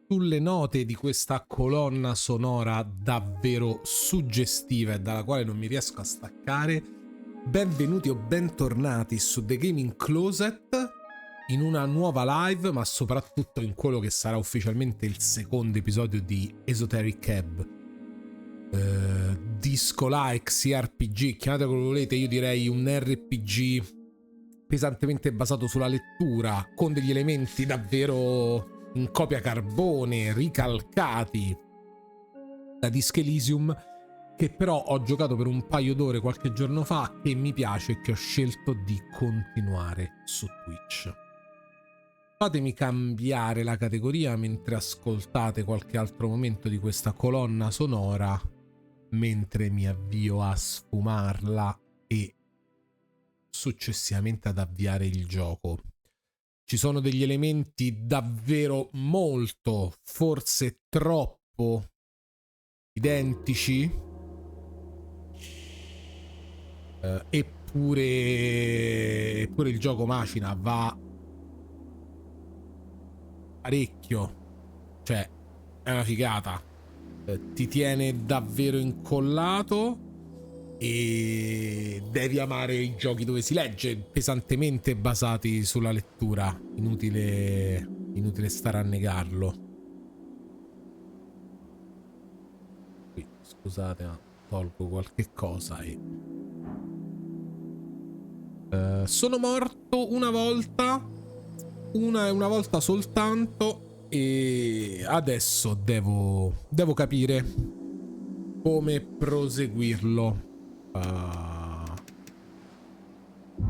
sulle note di questa colonna sonora davvero suggestiva e dalla quale non mi riesco a staccare, benvenuti o bentornati su The Gaming Closet in una nuova live, ma soprattutto in quello che sarà ufficialmente il secondo episodio di Esoteric Ebb. Disco-like, CRPG, chiamate come volete, io direi un RPG pesantemente basato sulla lettura, con degli elementi davvero in copia carbone, ricalcati da Disco Elysium, che però ho giocato per un paio d'ore qualche giorno fa, che mi piace e che ho scelto di continuare su Twitch. Fatemi cambiare la categoria mentre ascoltate qualche altro momento di questa colonna sonora, mentre mi avvio a sfumarla e successivamente ad avviare il gioco. Ci sono degli elementi davvero molto, forse troppo identici, eppure il gioco macina, va parecchio, cioè è una figata, ti tiene davvero incollato e devi amare i giochi dove si legge, pesantemente basati sulla lettura, inutile stare a negarlo. Qui, scusate, ma tolgo qualche cosa e sono morto una volta, una volta soltanto, e adesso devo capire come proseguirlo.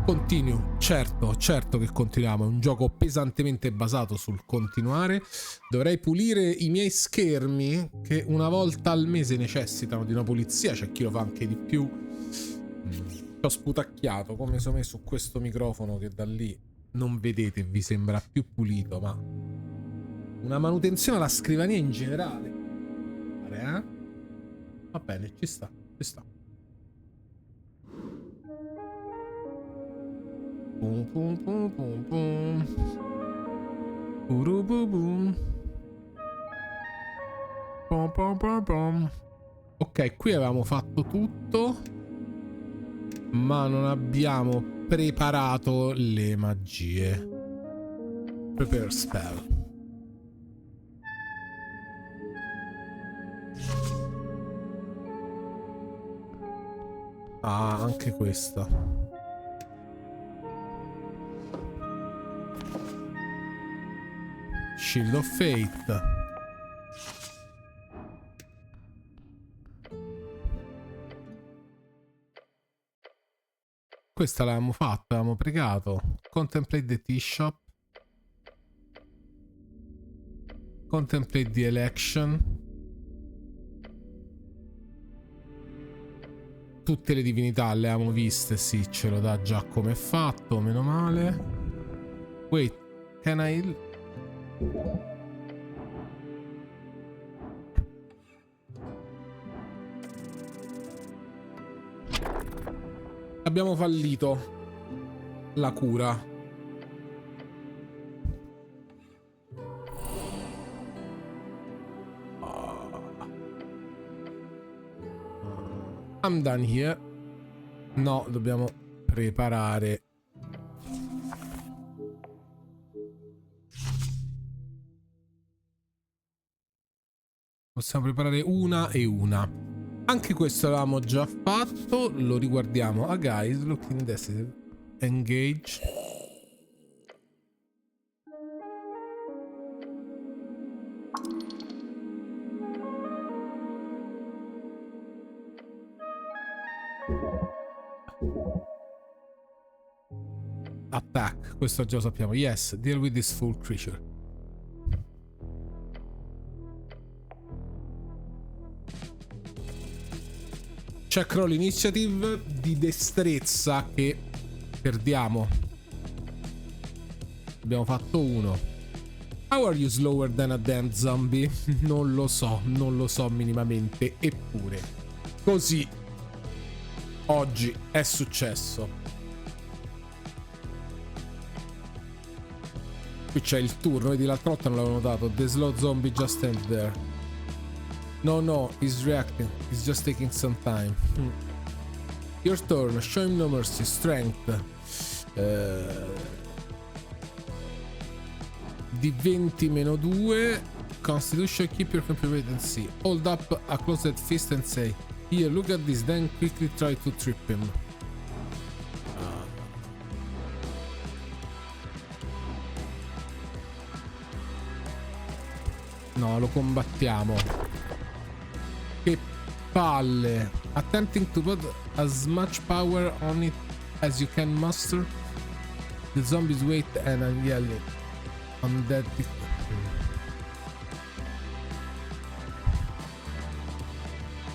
Continuo, certo che continuiamo, è un gioco pesantemente basato sul continuare. Dovrei pulire i miei schermi, che una volta al mese necessitano di una pulizia, c'è chi lo fa anche di più. Ho sputacchiato, come sono messo su questo microfono che da lì non vedete, vi sembra più pulito, ma una manutenzione alla scrivania in generale, va bene, ci sta. Pum pum pum pum pum. Urububum. Pom pom pom pom. Ok, qui avevamo fatto tutto, ma non abbiamo preparato le magie. Prepare spell. Ah, anche questa. Shield of Fate. Questa l'avevamo fatta, avevamo pregato. Contemplate the tea shop. Contemplate the election. Tutte le divinità le avevamo viste, sì, ce lo dà già come è fatto, meno male. Wait, can I... Abbiamo fallito la cura. I'm done here. No, dobbiamo preparare. Possiamo preparare una e una. Anche questo l'avevamo già fatto. Lo riguardiamo. Ah, guys, look in this. Engage. Attack. Questo già lo sappiamo. Yes, deal with this full creature. Check roll initiative di destrezza che perdiamo. Abbiamo fatto uno. How are you slower than a damn zombie? Non lo so minimamente. Eppure così oggi è successo. Qui c'è il turno, vedi l'altra volta non l'avevo notato. The slow zombie just stand there. No, he's reacting. He's just taking some time. Your turn, show him no mercy, strength. Di 20 meno 2. Constitution, keep your computer and see. Hold up a closed fist and say, here, look at this, then quickly try to trip him. No, lo combattiamo. Che palle. Attempting to put as much power on it as you can muster. The zombies wait and I'm yelling. Undead.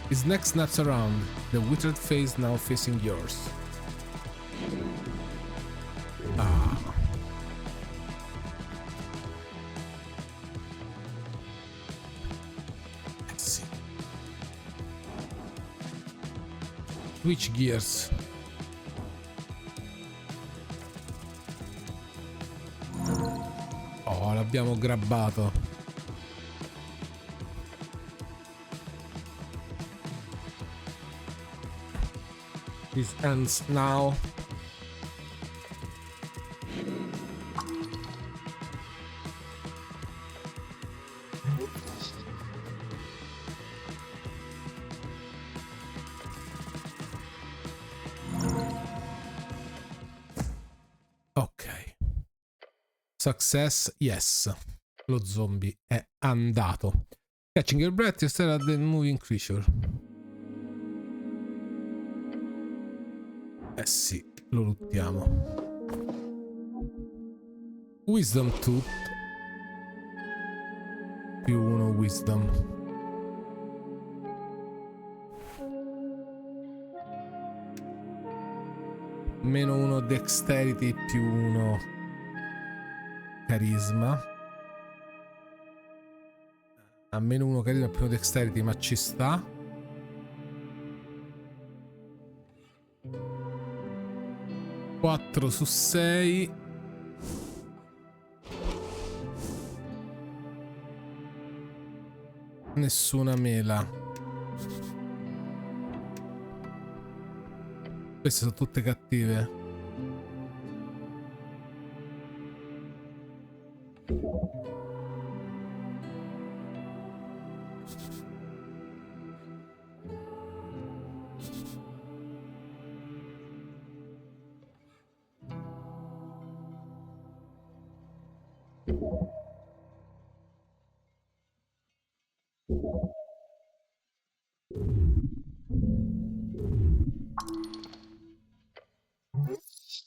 His neck snaps around. The withered face now facing yours. Switch gears. Oh, l'abbiamo grabbato. This ends now. Success, yes. Lo zombie è andato. Catching your breath, you stare at the moving creature. Eh sì, lo luttiamo. Wisdom tooth. Più 1 wisdom. Meno 1 dexterity più 1 carisma. A meno 1 carisma più 1 dexterity, ma ci sta. Quattro su 6. Nessuna mela. Queste sono tutte cattive.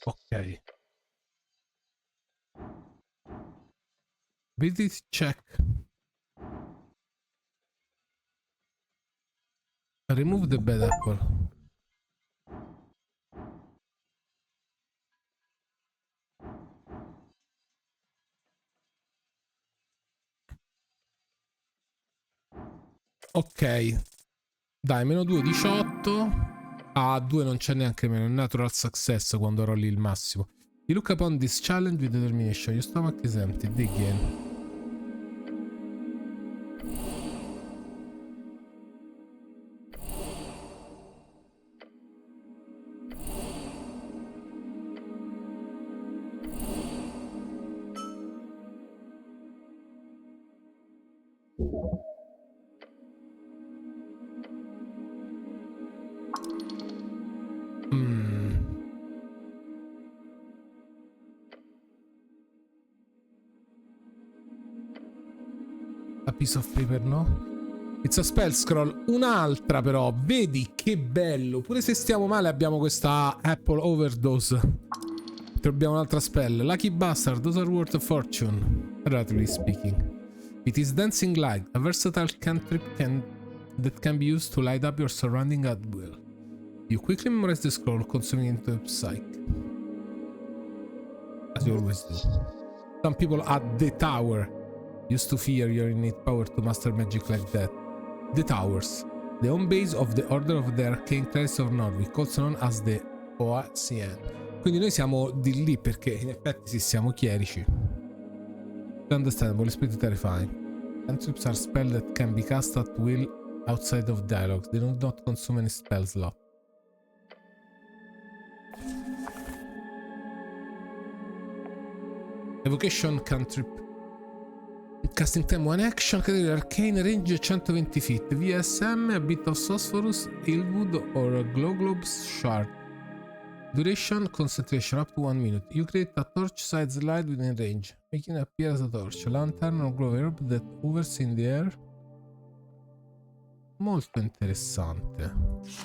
Ok. Ability check. Remove the bad apple. Ok. Dai, meno 2, 18. Ah, 2 non c'è neanche meno. Natural success quando rolli il massimo. You look upon this challenge with determination. Your stomach is empty. Dig in. A piece of paper, no? It's a spell scroll. Un'altra però. Vedi che bello. Pure se stiamo male abbiamo questa apple overdose. Troviamo un'altra spell. Lucky bastard. Those are worth of fortune. Relatively speaking. It is dancing light. A versatile cantrip that can be used to light up your surrounding at will. You quickly memorize the scroll, consuming into a psyche. As you always do. Some people at the tower used to fear your innate power to master magic like that. The Towers, the home base of the Order of the Arcane Clerics of Norwich, also known as the OACN. Quindi noi siamo di lì perché in effetti sì, siamo chierici. Understandable, it's pretty terrifying. Cantrips are spells that can be cast at will outside of dialogue. They do not consume any spell slot. Evocation cantrip. Casting time 1 action, category arcane, range 120 feet. VSM, a bit of phosphorus, Eelwood or a glow globes shard. Duration, concentration up to 1 minute. You create a torch-sized light within range, making it appear as a torch, lantern or glow orb that hovers in the air. Molto interessante.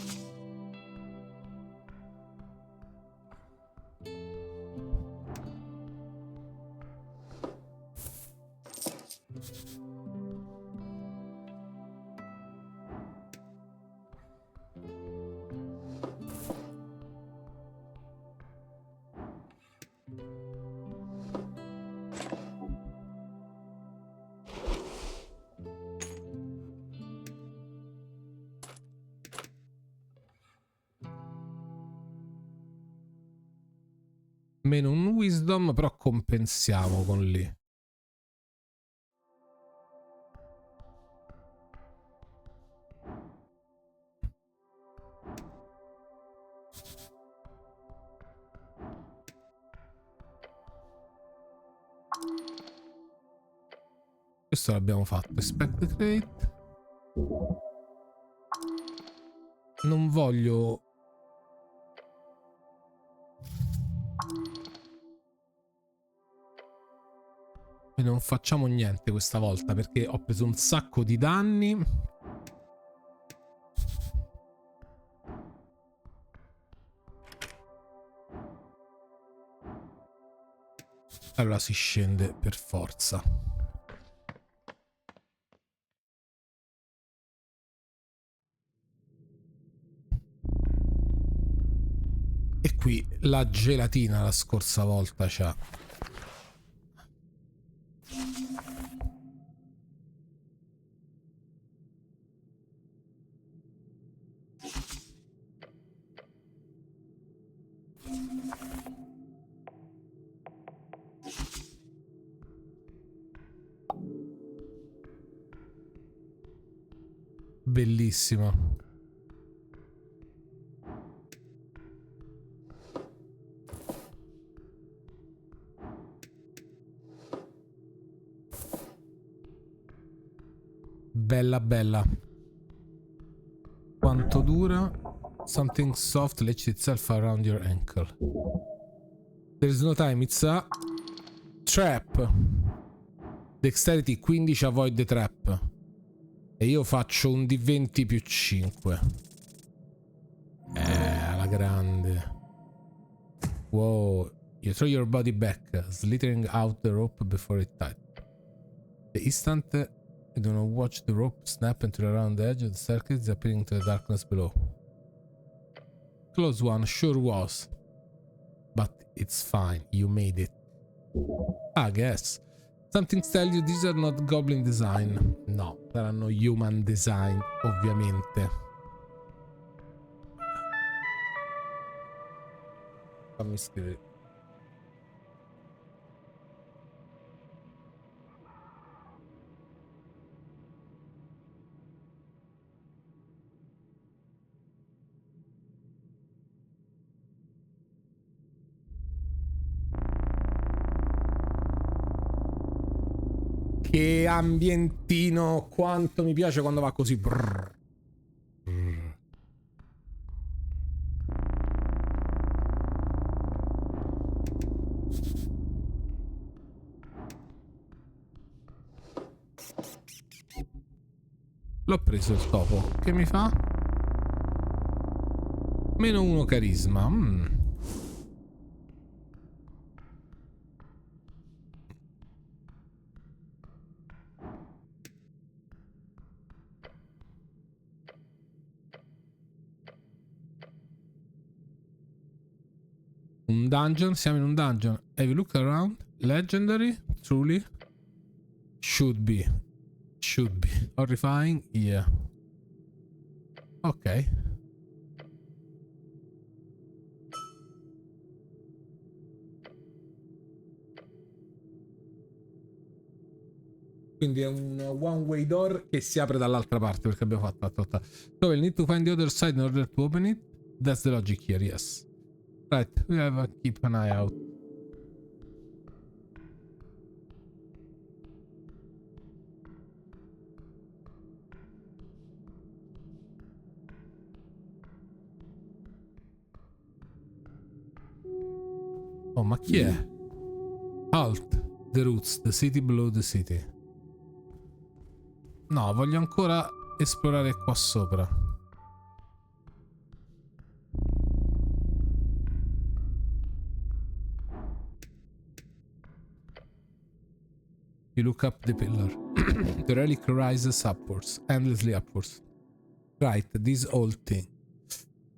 Meno un wisdom, però compensiamo con lì. Questo l'abbiamo fatto. Expect crate. Non voglio... E non facciamo niente questa volta perché ho preso un sacco di danni. Allora si scende per forza. E qui la gelatina la scorsa volta c'ha. Bellissima. Bella bella. Quanto dura? Something soft latches itself around your ankle. There is no time, it's a trap. Dexterity 15, avoid the trap. E io faccio un D20 più 5. Alla grande. Wow. You throw your body back, slithering out the rope before it tight. The instant you do not watch the rope snap and turn around the edge of the staircase, disappearing into the darkness below. Close one, sure was. But it's fine, you made it. I guess. Something tells you these are not goblin design. No, saranno human design, ovviamente. Fammi scrivere. Che ambientino, quanto mi piace quando va così. Brrr. Brrr. L'ho preso il topo. Che mi fa? -1 carisma. Un dungeon, siamo in un dungeon. Have you looked around? Legendary? Truly? Should be. Should be. Horrifying? Yeah. Ok. Quindi è un one way door che si apre dall'altra parte, perché abbiamo fatto so we'll need to find the other side in order to open it. That's the logic here, yes. Right, we have to keep an eye out. Oh, ma chi è? Halt, the roots, the city below the city. No, voglio ancora esplorare qua sopra. You look up the pillar. The relic rises upwards, endlessly upwards. Right, this old thing.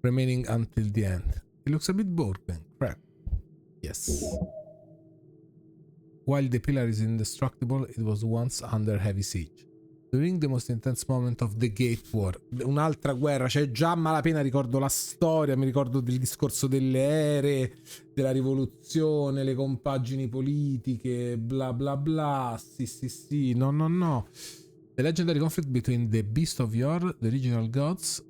Remaining until the end. It looks a bit broken, cracked. Yes. While the pillar is indestructible, it was once under heavy siege. During the most intense moment of the Gate War. Un'altra guerra, cioè già a malapena ricordo la storia, mi ricordo del discorso delle ere, della rivoluzione, le compagini politiche, bla bla bla, sì, no. The legendary conflict between the Beast of Yore, the original gods,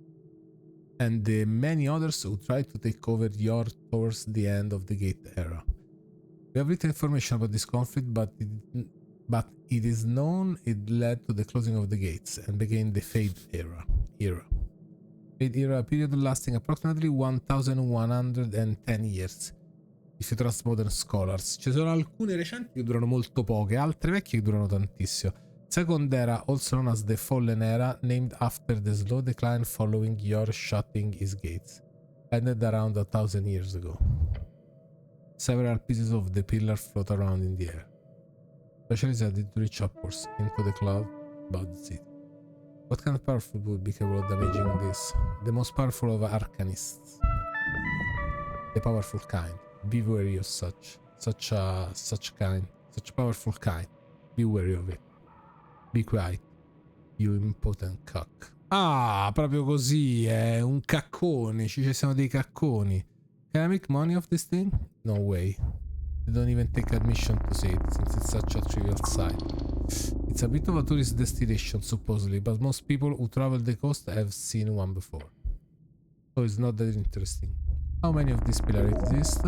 and the many others who tried to take over Yore towards the end of the Gate era. We have little information about this conflict, but it is known it led to the closing of the gates and began the Fade era. Fade era, a period lasting approximately 1110 years. If you trust modern scholars. Ci sono alcune recenti che durano molto poche, altre vecchie che durano tantissimo. Second era, also known as the Fallen Era, named after the slow decline following Yor shutting his gates, ended around 1000 years ago. Several pieces of the pillar float around in the air. Specialists are to reach upwards into the cloud about the city. What kind of powerful would be capable of damaging this? The most powerful of arcanists. The powerful kind. Be wary of such powerful kind. Be wary of it. Be quiet, you impotent cock. Ah, proprio così, è un caccone, ci sono dei cacconi. Can I make money off this thing? No way. They don't even take admission to see it, since it's such a trivial sight. It's a bit of a tourist destination, supposedly, but most people who travel the coast have seen one before. So it's not that interesting. How many of these pillars exist?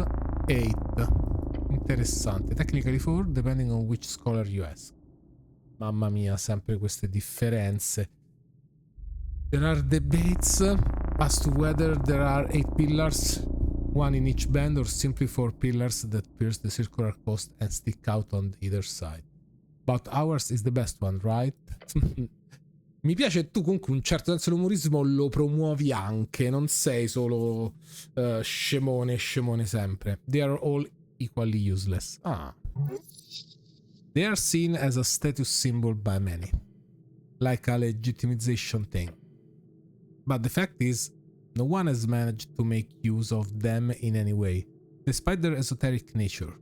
8. Interessante. Technically 4, depending on which scholar you ask. Mamma mia, sempre queste differenze. There are debates as to whether there are 8 pillars, one in each band, or simply 4 pillars that pierce the circular coast and stick out on either side. But ours is the best one, right? Mi piace, tu comunque un certo senso dell'umorismo lo promuovi anche, non sei solo scemone sempre. They are all equally useless. Ah. They are seen as a status symbol by many, like a legitimization thing. But the fact is, no one has managed to make use of them in any way, despite their esoteric nature.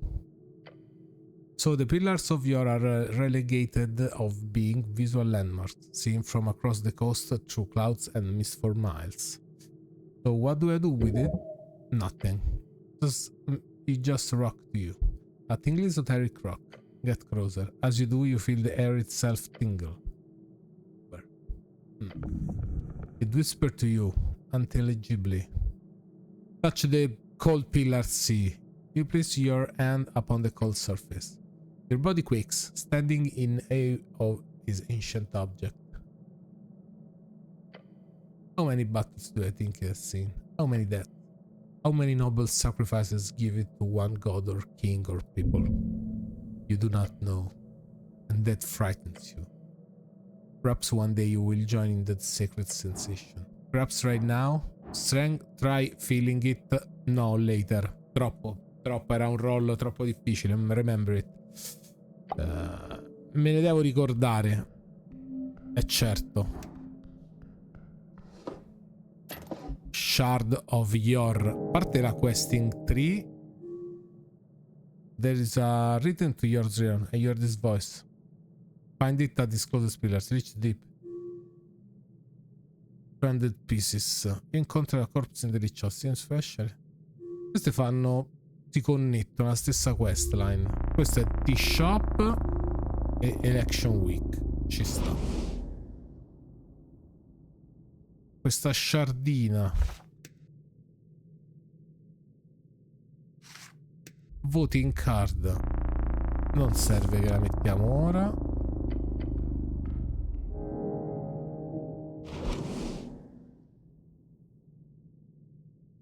So the pillars of Yore are relegated of being visual landmarks, seen from across the coast through clouds and mist for miles. So what do I do with it? Nothing. It just rock to you. A tingly esoteric rock. Get closer. As you do, you feel the air itself tingle. It whispers to you, unintelligibly. Touch the cold pillar sea. You place your hand upon the cold surface. Your body quakes, standing in awe of this ancient object. How many battles do I think he has seen? How many deaths? How many noble sacrifices give it to one god or king or people? You do not know, and that frightens you. Perhaps one day you will join in that sacred sensation. Perhaps right now, try feeling it. No, later. Troppo, era un roll troppo difficile. Remember it. Me ne devo ricordare. È certo. Shard of Yore. A parte la questing tree. There is a written to Yore's realm. I hear this voice. Find it at these closest pillars. Reach deep. Stranded pieces. Incontra a corpse in the rich house. Special. Queste fanno. Si connettono alla stessa questline. Questo è T-Shop. E Election Week. Ci sta. Questa sciardina. Voting card. Non serve che la mettiamo ora.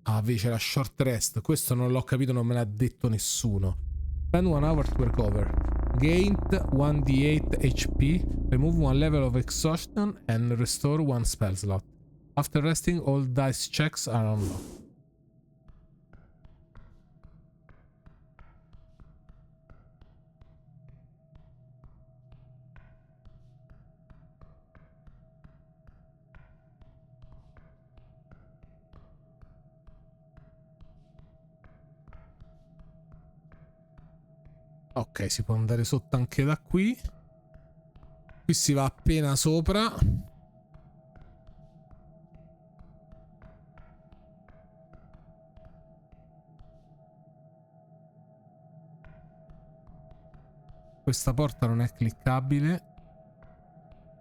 Ah, invece la short rest. Questo non l'ho capito, non me l'ha detto nessuno. Spend 1 hour to recover. Gained 1d8 HP. Remove 1 level of exhaustion and restore 1 spell slot. After resting, all dice checks are unlocked. Ok, si può andare sotto anche da qui. Qui si va appena sopra. Questa porta non è cliccabile.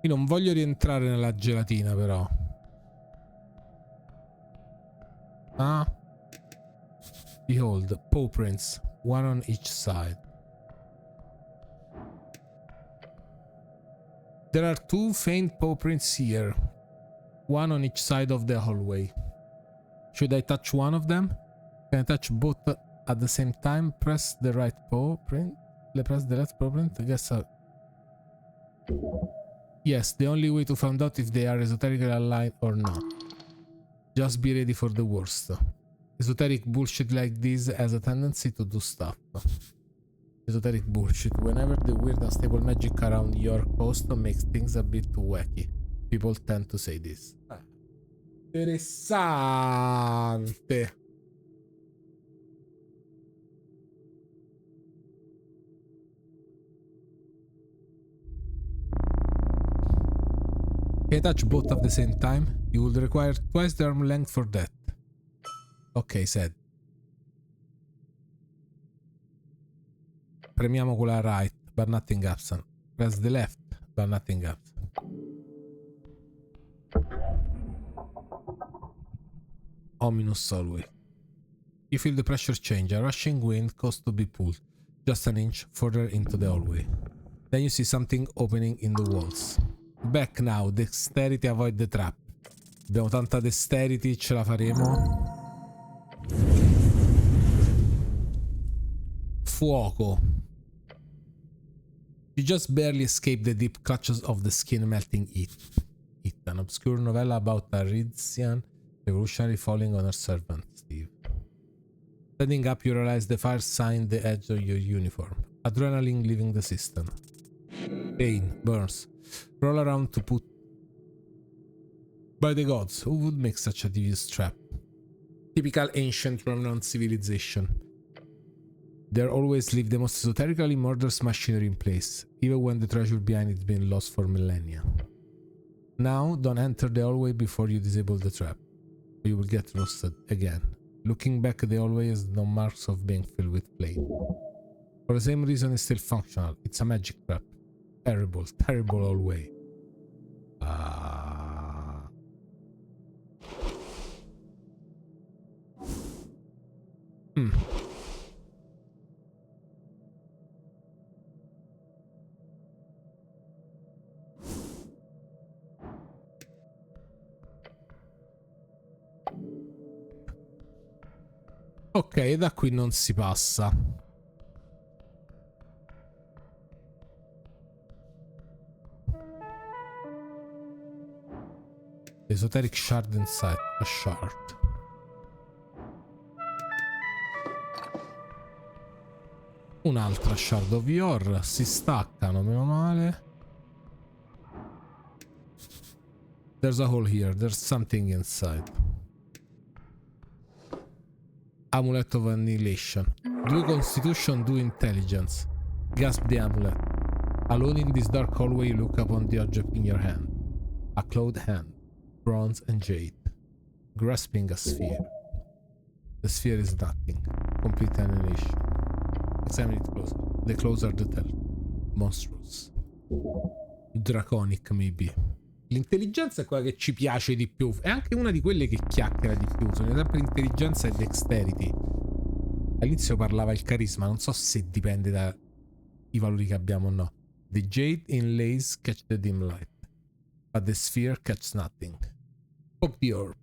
Io non voglio rientrare nella gelatina però. Ah. Behold, paw prints, one on each side. There are 2 faint paw prints here, one on each side of the hallway. Should I touch one of them? Can I touch both at the same time? Press the right paw print. Press the left paw print. I guess yes, the only way to find out if they are esoterically aligned or not. Just be ready for the worst. Esoteric bullshit like this has a tendency to do stuff. Esoteric bullshit. Whenever the weird unstable magic around your coast makes things a bit too wacky, people tend to say this. Interessante. Can I touch both at the same time? You will require twice the arm length for that. Ok, said. Premiamo con la right, but nothing happens. Press the left, but nothing happens. Ominous hallway. You feel the pressure change. A rushing wind caused to be pulled just an inch further into the hallway. Then you see something opening in the walls. Back now, dexterity, avoid the trap. Abbiamo tanta dexterity, ce la faremo. Fuoco. You just barely escape the deep clutches of the skin melting heat. An obscure novella about a Rizian revolutionary falling on her servant, Steve. Standing up, you realize the fire signed the edge of your uniform. Adrenaline leaving the system. Pain, burns. Roll around to put... By the gods, who would make such a devious trap? Typical ancient Roman civilization. There always leave the most esoterically murderous machinery in place, even when the treasure behind it's been lost for millennia. Now, don't enter the hallway before you disable the trap. You will get roasted again. Looking back at the hallway has no marks of being filled with flame. For the same reason it's still functional. It's a magic trap. Terrible, terrible hallway. Ok, da qui non si passa. Esoteric shard inside. A shard. Un'altra shard of your. Si staccano, meno male. There's a hole here. There's something inside. Amulet of Annihilation. Do Constitution, do Intelligence. Gasp the amulet. Alone in this dark hallway, you look upon the object in your hand. A clawed hand. Bronze and jade. Grasping a sphere. The sphere is nothing. Complete annihilation. Examine it closer. The closer the tell. Monstrous. Draconic, maybe. L'intelligenza è quella che ci piace di più. È anche una di quelle che chiacchiera di più. Sono sempre intelligenza e dexterity. All'inizio parlava il carisma. Non so se dipende dai valori che abbiamo o no. The jade inlays catch the dim light, but the sphere catches nothing. Poke the orb.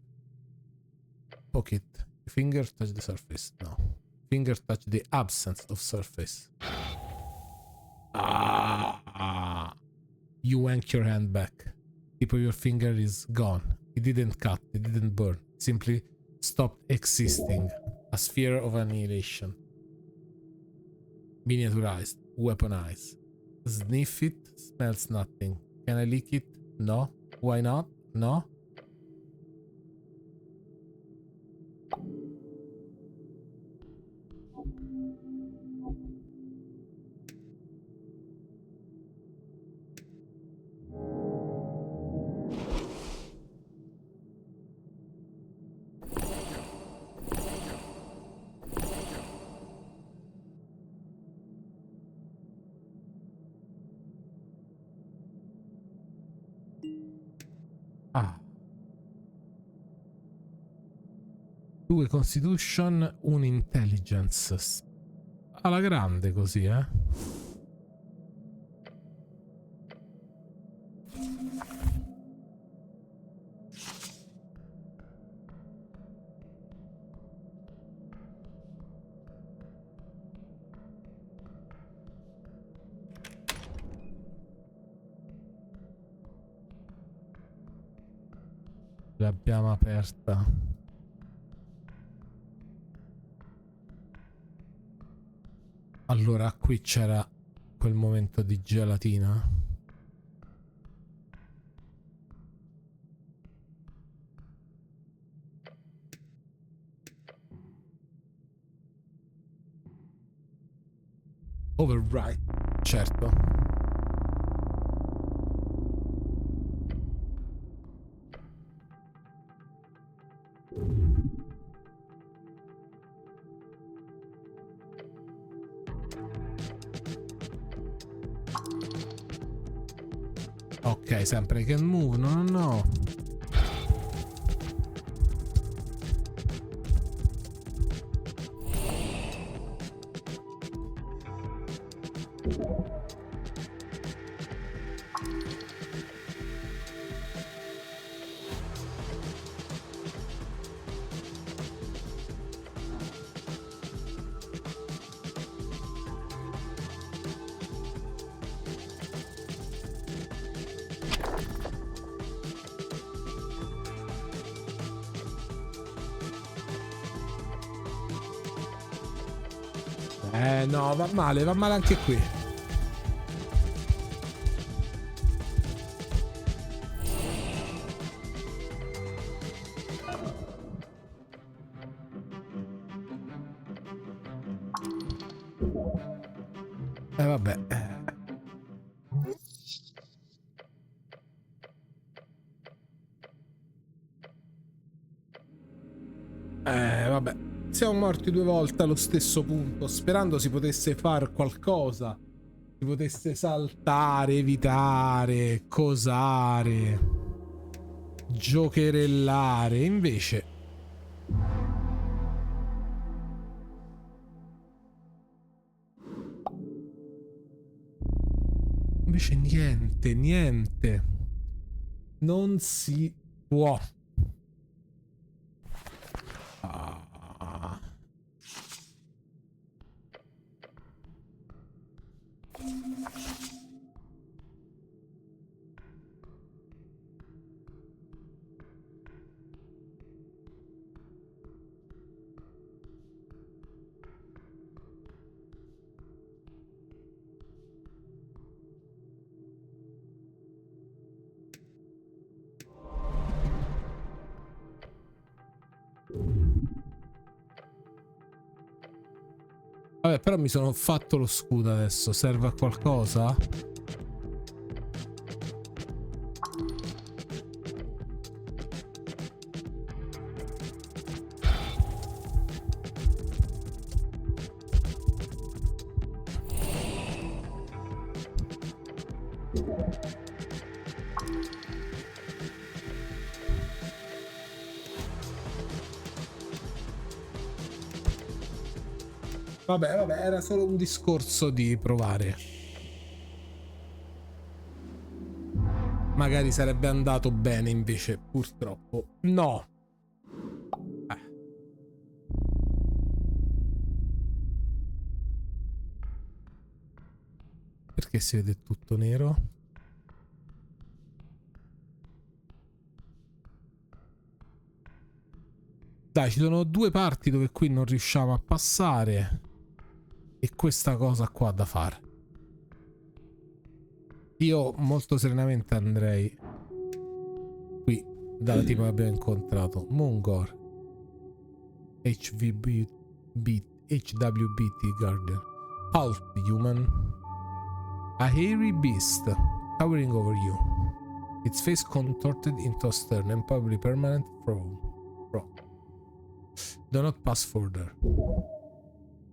Poke it. Finger touch the surface. No. Finger touch the absence of surface. Ah. You wank your hand back. Tip of your finger is gone. It didn't cut. It didn't burn. It simply stopped existing. A sphere of annihilation. Miniaturized. Weaponized. Sniff it. Smells nothing. Can I lick it? No. Why not? No. Ah. 2 constitution, 1 intelligence. Alla grande così, eh? L'abbiamo aperta. Allora qui c'era quel momento di gelatina. Override, certo. Ok, sempre can move, no. No, va male anche qui. Vabbè. Vabbè. Siamo morti 2 volte allo stesso punto, sperando si potesse fare qualcosa, si potesse saltare, evitare, cosare, giocherellare, invece niente, non si può. Vabbè, però mi sono fatto lo scudo adesso. Serve a qualcosa? Vabbè, era solo un discorso di provare. Magari sarebbe andato bene, invece purtroppo no. Perché si vede tutto nero? Dai, ci sono due parti dove qui non riusciamo a passare. E questa cosa qua da fare. Io molto serenamente andrei qui dalla tipa che abbiamo incontrato. Mungor. HWBT Guardian. Halt, human. A hairy beast towering over you. Its face contorted into a stern and probably permanent frown. Do not pass further.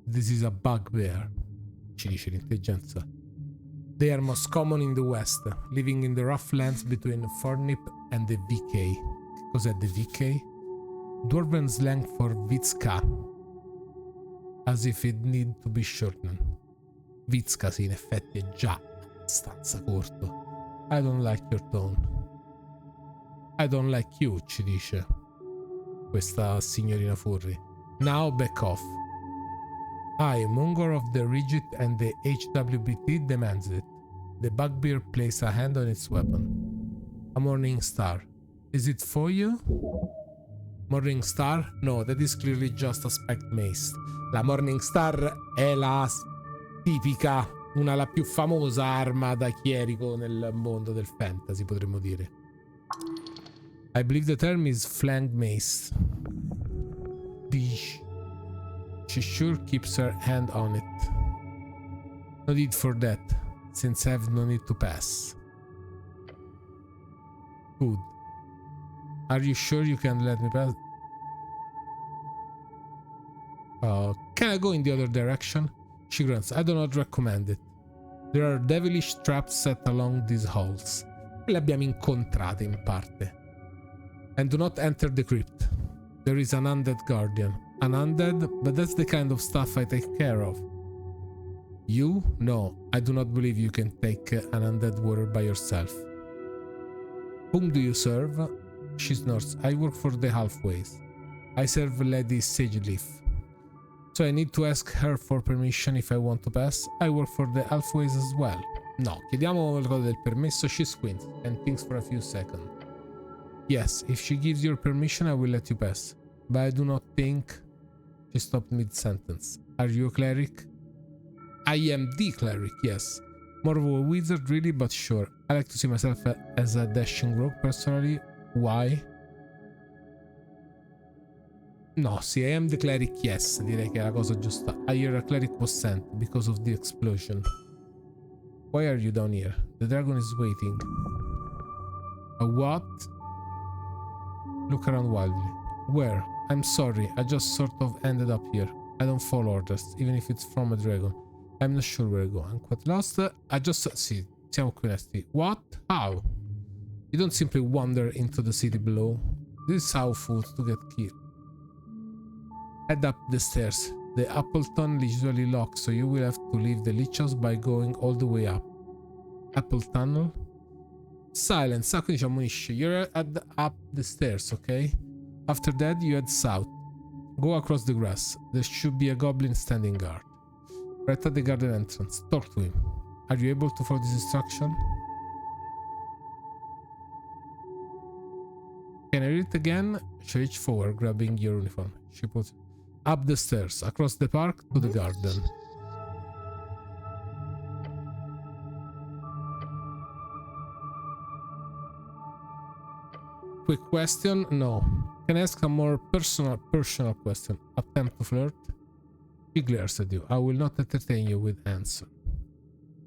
This is a bugbear, ci dice l'intelligenza. They are most common in the west, living in the rough lands between Fornip and the VK. Cos'è the VK? Dwarven slang for Vitska, as if it need to be shortened. Vitska, sì, in effetti è già abbastanza corto. I don't like your tone. I don't like you, ci dice questa signorina Furry. Now back off. I, Mungor of the Rigid and the HWBT demands it. The bugbear placed a hand on its weapon. A morning star. Is it for you? Morning star? No, that is clearly just a spec mace. La Morning Star è la tipica, la più famosa arma da chierico nel mondo del fantasy, potremmo dire. I believe the term is flank mace. She sure keeps her hand on it. No need for that, since I have no need to pass. Good. Are you sure you can let me pass? Can I go in the other direction? She grunts. I do not recommend it. There are devilish traps set along these halls. Le abbiamo incontrate in parte. And do not enter the crypt. There is an undead guardian. An undead? But that's the kind of stuff I take care of. You? No, I do not believe you can take an undead warrior by yourself. Whom do you serve? She snorts. I work for the halfways. I serve Lady Sageleaf. So I need to ask her for permission if I want to pass. I work for the halfways as well. No, chiediamo la cosa del permesso. She squints and thinks for a few seconds. Yes, if she gives your permission, I will let you pass. But I do not think... She stopped mid-sentence. Are you a cleric? I am the cleric, yes. More of a wizard, really, but sure. I like to see myself as a dashing rogue, personally. Why? No, sì, I am the cleric, yes. Direi che è la cosa giusta. I hear a cleric was sent because of the explosion. Why are you down here? The dragon is waiting. A what? Look around wildly. Where? I'm sorry, I just sort of ended up here. I don't follow orders, even if it's from a dragon. I'm not sure where I go. I'm quite lost. I just... Sì, siamo qui onesti. What? How? You don't simply wander into the city below. This is how fools to get killed. Head up the stairs. The Appleton usually locks, so you will have to leave the Lich House by going all the way up. Apple Tunnel? Silence. Ah, quindi ci ammonisce. You're up the stairs, okay? After that, you head south. Go across the grass. There should be a goblin standing guard. Right at the garden entrance. Talk to him. Are you able to follow this instruction? Can I read it again? She reached forward, grabbing your uniform. She puts up the stairs, across the park, to the garden. Quick question? No. Can I ask a more personal question? Attempt to flirt? She glares at you. I will not entertain you with answer.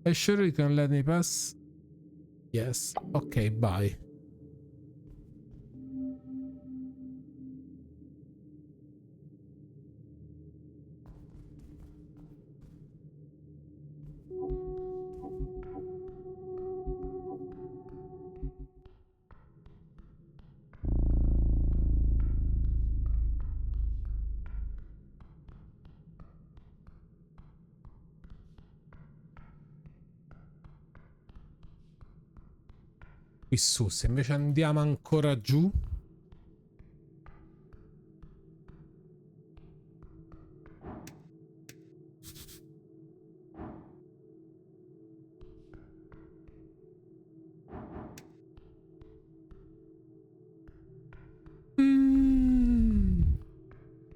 Are you sure you can let me pass? Yes. Okay, bye. qui su. Se invece andiamo ancora giù.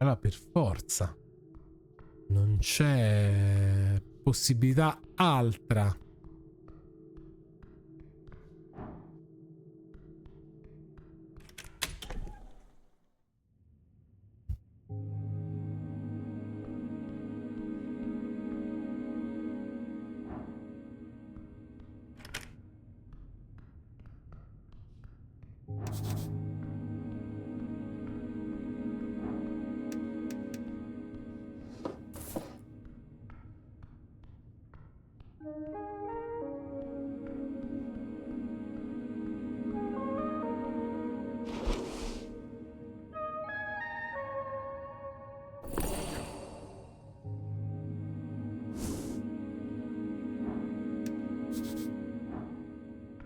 Allora per forza non c'è possibilità altra.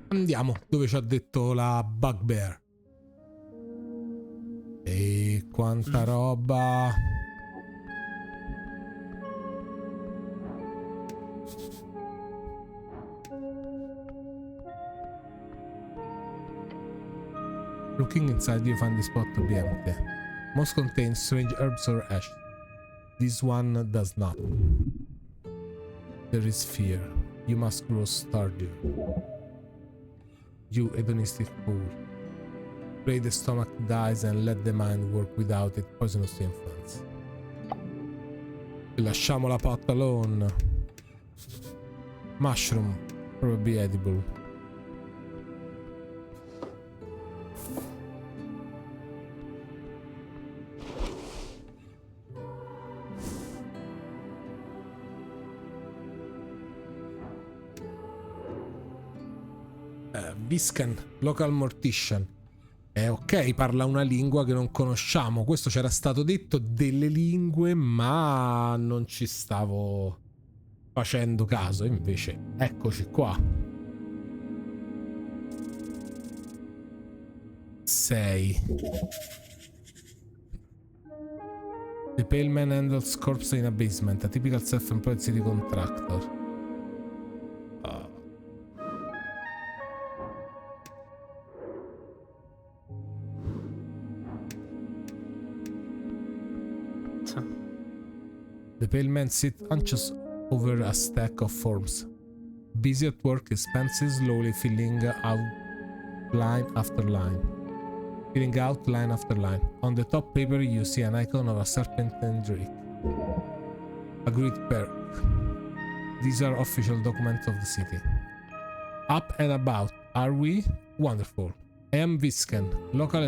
Andiamo dove ci ha detto la bugbear. E quanta roba. Looking inside you find the spot to be empty. Most contains strange herbs or ash. This one does not. There is fear. You must grow sturdier. You hedonistic fool. Pray the stomach dies and let the mind work without it poisonous influence. Lasciamo la pot alone. Mushroom, probably edible. Viscan, local mortician. Ok, parla una lingua che non conosciamo. Questo c'era stato detto delle lingue, ma non ci stavo facendo caso. Invece, eccoci qua. 6. The pale man handles corpse in a basement, a typical self-employed city contractor. The pale man sits anxious over a stack of forms. Busy at work, his pencil slowly filling out line after line. Filling out line after line. On the top paper you see an icon of a serpent and drake. A great pair. These are official documents of the city. Up and about, are we? Wonderful. I am Viscan, local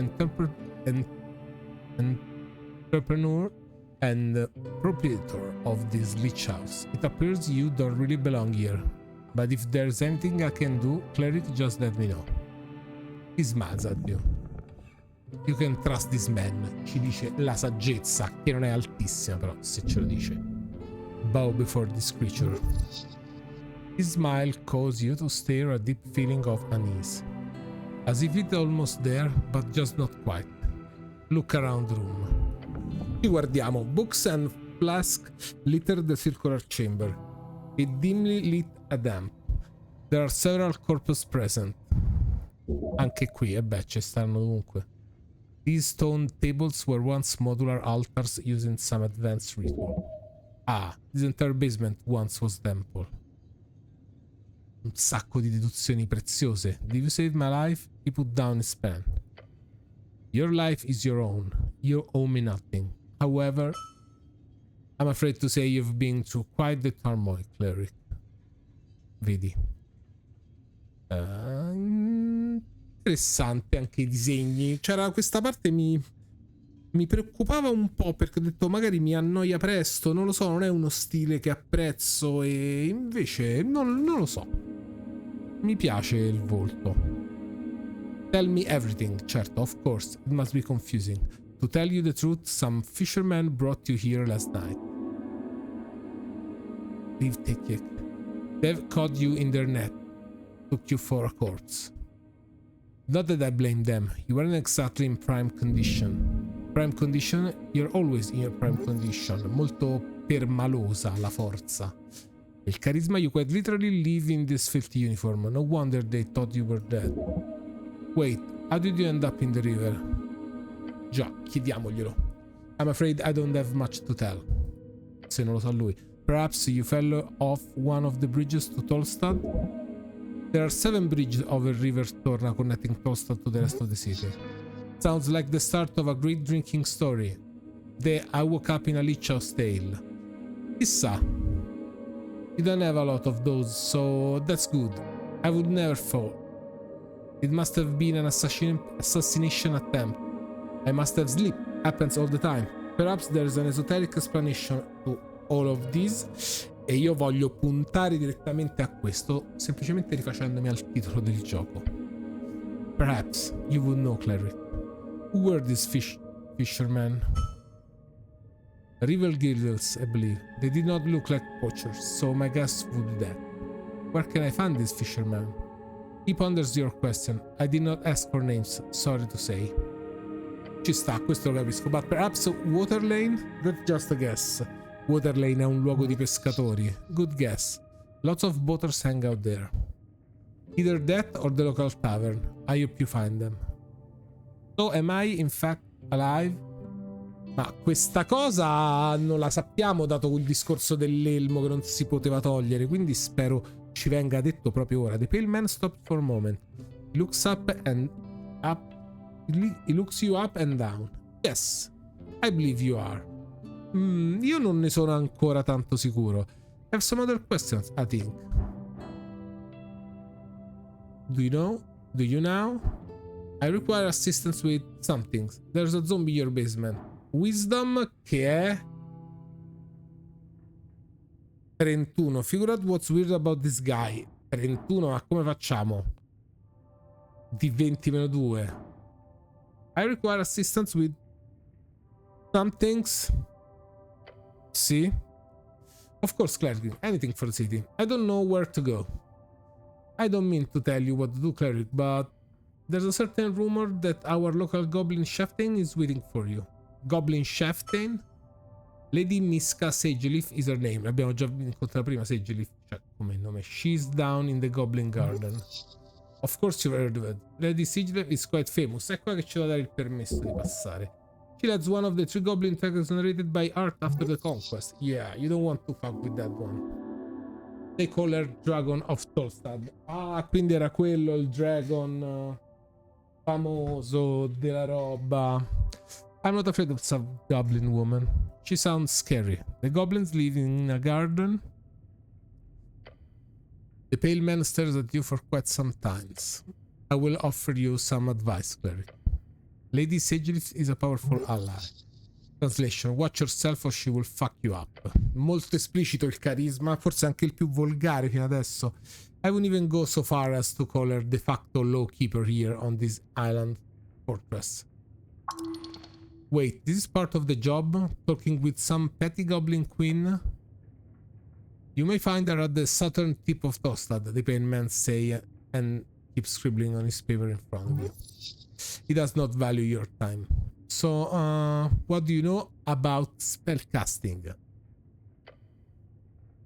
entrepreneur and proprietor of this lich house. It appears you don't really belong here, but if there's anything I can do, cleric, just let me know. He smiles at you. You can trust this man, ci dice la saggezza, che non è altissima però, se ce lo dice. Bow before this creature. His smile causes you to stare a deep feeling of unease. As if it's almost there, but just not quite. Look around the room. Ci guardiamo. Books and flask litter the circular chamber. A dimly lit a lamp. There are several corpses present. Anche qui, e beh, ci stanno ovunque. These stone tables were once modular altars using some advanced ritual. Ah, this entire basement once was temple. Un sacco di deduzioni preziose. Did you save my life? He put down his pen. Your life is your own. You owe me nothing. However, I'm afraid to say you've been through quite the turmoil, cleric. Vedi. Interessante anche i disegni. C'era questa parte mi preoccupava un po' perché ho detto magari mi annoia presto, non lo so, non è uno stile che apprezzo e invece non lo so. Mi piace il volto. Tell me everything. Certo, of course, it must be confusing. To tell you the truth, some fishermen brought you here last night. They've caught you in their net. Took you for a corpse. Not that I blame them. You weren't exactly in prime condition. Prime condition? You're always in your prime condition. Molto permalosa la forza. Il carisma, you quite literally live in this filthy uniform. No wonder they thought you were dead. Wait, how did you end up in the river? Già, chiediamoglielo. I'm afraid I don't have much to tell. Se non lo sa lui. Perhaps you fell off one of the bridges to Tolstad? There are 7 bridges over River Torna connecting Tolstad to the rest of the city. Sounds like the start of a great drinking story. I woke up in a Lich House tale. Chissà. You don't have a lot of those, so that's good. I would never fall. It must have been an assassination attempt. I must have slept. Happens all the time. Perhaps there's an esoteric explanation to all of this. E io voglio puntare direttamente a questo, semplicemente rifacendomi al titolo del gioco. Perhaps you would know, Cleric. Who were these fishermen? Rival guilds, I believe. They did not look like poachers, so my guess would be that. Where can I find these fishermen? He ponders your question. I did not ask for names, sorry to say. Ci sta, questo lo capisco. But perhaps Waterlane? That's just a guess. Waterlane è un luogo di pescatori. Good guess. Lots of boaters hang out there. Either that or the local tavern. I hope you find them. So am I in fact alive? Ma questa cosa non la sappiamo dato quel discorso dell'elmo che non si poteva togliere, quindi spero ci venga detto proprio ora. The pale man stopped for a moment. He looks up and up. He looks you up and down. Yes, I believe you are. Io non ne sono ancora tanto sicuro. I have some other questions, I think. Do you know? Do you now? I require assistance with some things. There's a zombie in your basement. Wisdom, che è 31. Figure out what's weird about this guy. 31, ma come facciamo? Di 20 meno 2. I require assistance with some things. Sì. Of course, Cleric. Anything for the city. I don't know where to go. I don't mean to tell you what to do, Cleric, but there's a certain rumor that our local goblin chieftain is waiting for you. Goblin chieftain? Lady Miska Sageleaf is her name. L'abbiamo già incontrato prima, Sageleaf, cioè come nome. She's down in the Goblin Garden. Of course you've heard of it. Lady Sageleaf is quite famous. È qua che ci va a dare il permesso di passare. She leads one of the 3 goblin tracks narrated by Art after the conquest. Yeah, you don't want to fuck with that one. They call her Dragon of Tolstad. Ah, quindi era quello il dragon famoso della roba. I'm not afraid of some goblin woman. She sounds scary. The goblins live in a garden. The pale man stares at you for quite some time. I will offer you some advice, Cleric. Lady Sageleaf is a powerful ally. Translation: watch yourself or she will fuck you up. Molto esplicito il carisma, forse anche il più volgare fino adesso. I wouldn't even go so far as to call her de facto law keeper here on this island fortress. Wait, this is part of the job? Talking with some petty goblin queen? You may find her at the southern tip of Tostad, the pale man say, and keeps scribbling on his paper in front of you. He does not value your time. So, what do you know about spellcasting?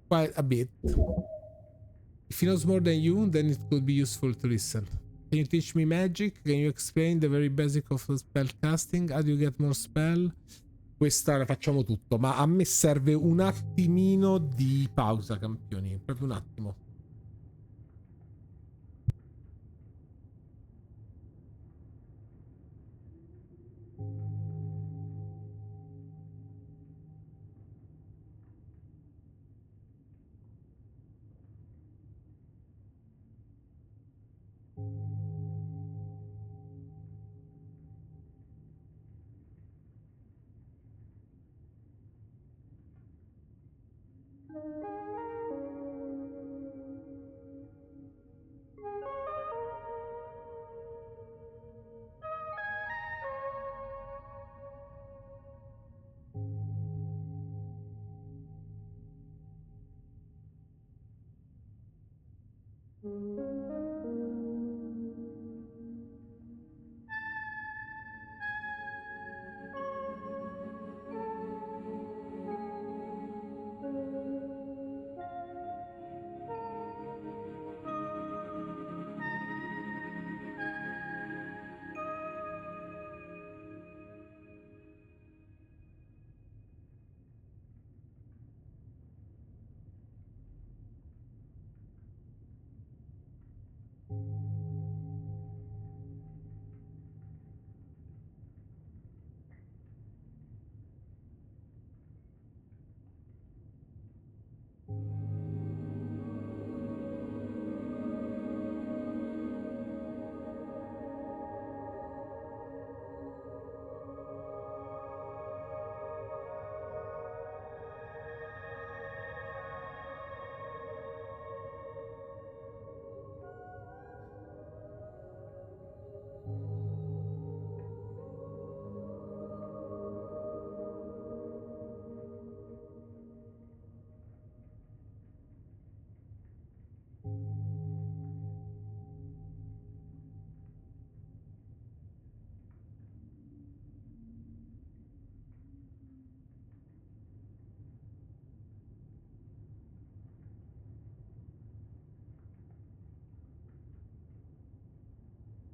Quite a bit. If he knows more than you, then it could be useful to listen. Can you teach me magic? Can you explain the very basic of spellcasting? How do you get more spell? Questa la facciamo tutto, ma a me serve un attimino di pausa, campioni. Proprio un attimo.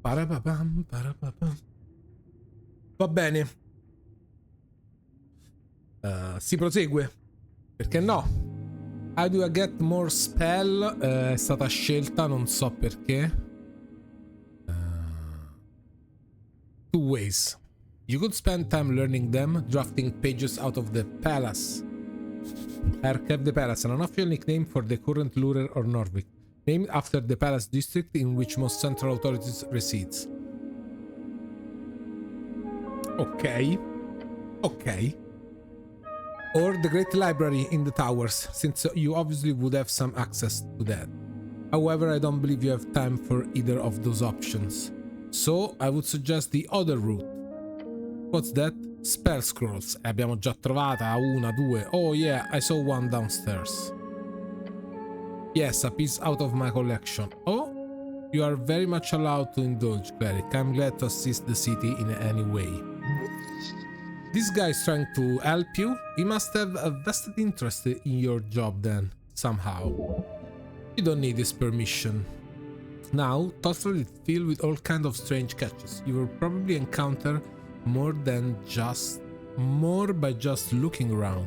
Parapapam, parapapam. Va bene. Si prosegue. Perché no? How do I get more spell? È stata scelta, non so perché. Two ways. You could spend time learning them, drafting pages out of the palace. Archive the Palace, an unofficial nickname for the current ruler of Norvik, named after the palace district in which most central authorities resides. Ok. Ok. Or the Great Library in the Towers, since you obviously would have some access to that. However, I don't believe you have time for either of those options. So, I would suggest the other route. What's that? Spell scrolls. Abbiamo già trovata una, due. Oh yeah, I saw one downstairs. Yes, a piece out of my collection. Oh, you are very much allowed to indulge, cleric. I'm glad to assist the city in any way. This guy is trying to help you. He must have a vested interest in your job then, somehow. You don't need his permission. Now, Tostred is filled with all kinds of strange catches. You will probably encounter more by just looking around.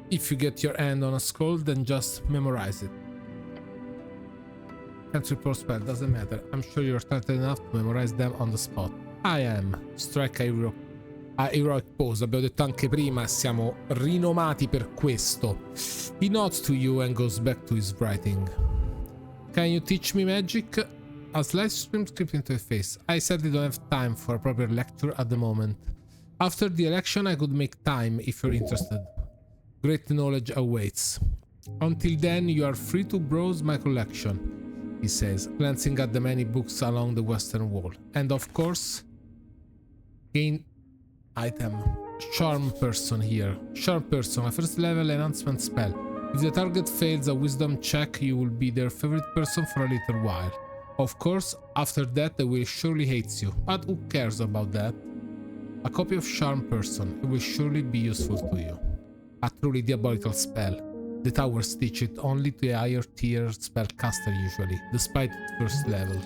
If you get your hand on a scroll, then just memorize it. Can't report spell, doesn't matter. I'm sure you're talented enough to memorize them on the spot. I am. Strike a heroic pose. Abbiamo detto anche prima, siamo rinomati per questo. He nods to you and goes back to his writing. Can you teach me magic? A slight scream script into his face. I sadly don't have time for a proper lecture at the moment. After the election, I could make time if you're interested. Great knowledge awaits. Until then, you are free to browse my collection, he says, glancing at the many books along the western wall. And of course, gain item. Charm person here. Charm person, a first level enhancement spell. If the target fails a wisdom check, you will be their favorite person for a little while. Of course, after that they will surely hate you, but who cares about that? A copy of Charm Person, it will surely be useful to you. A truly diabolical spell. The towers teach it only to a higher tier spellcaster usually, despite its first level.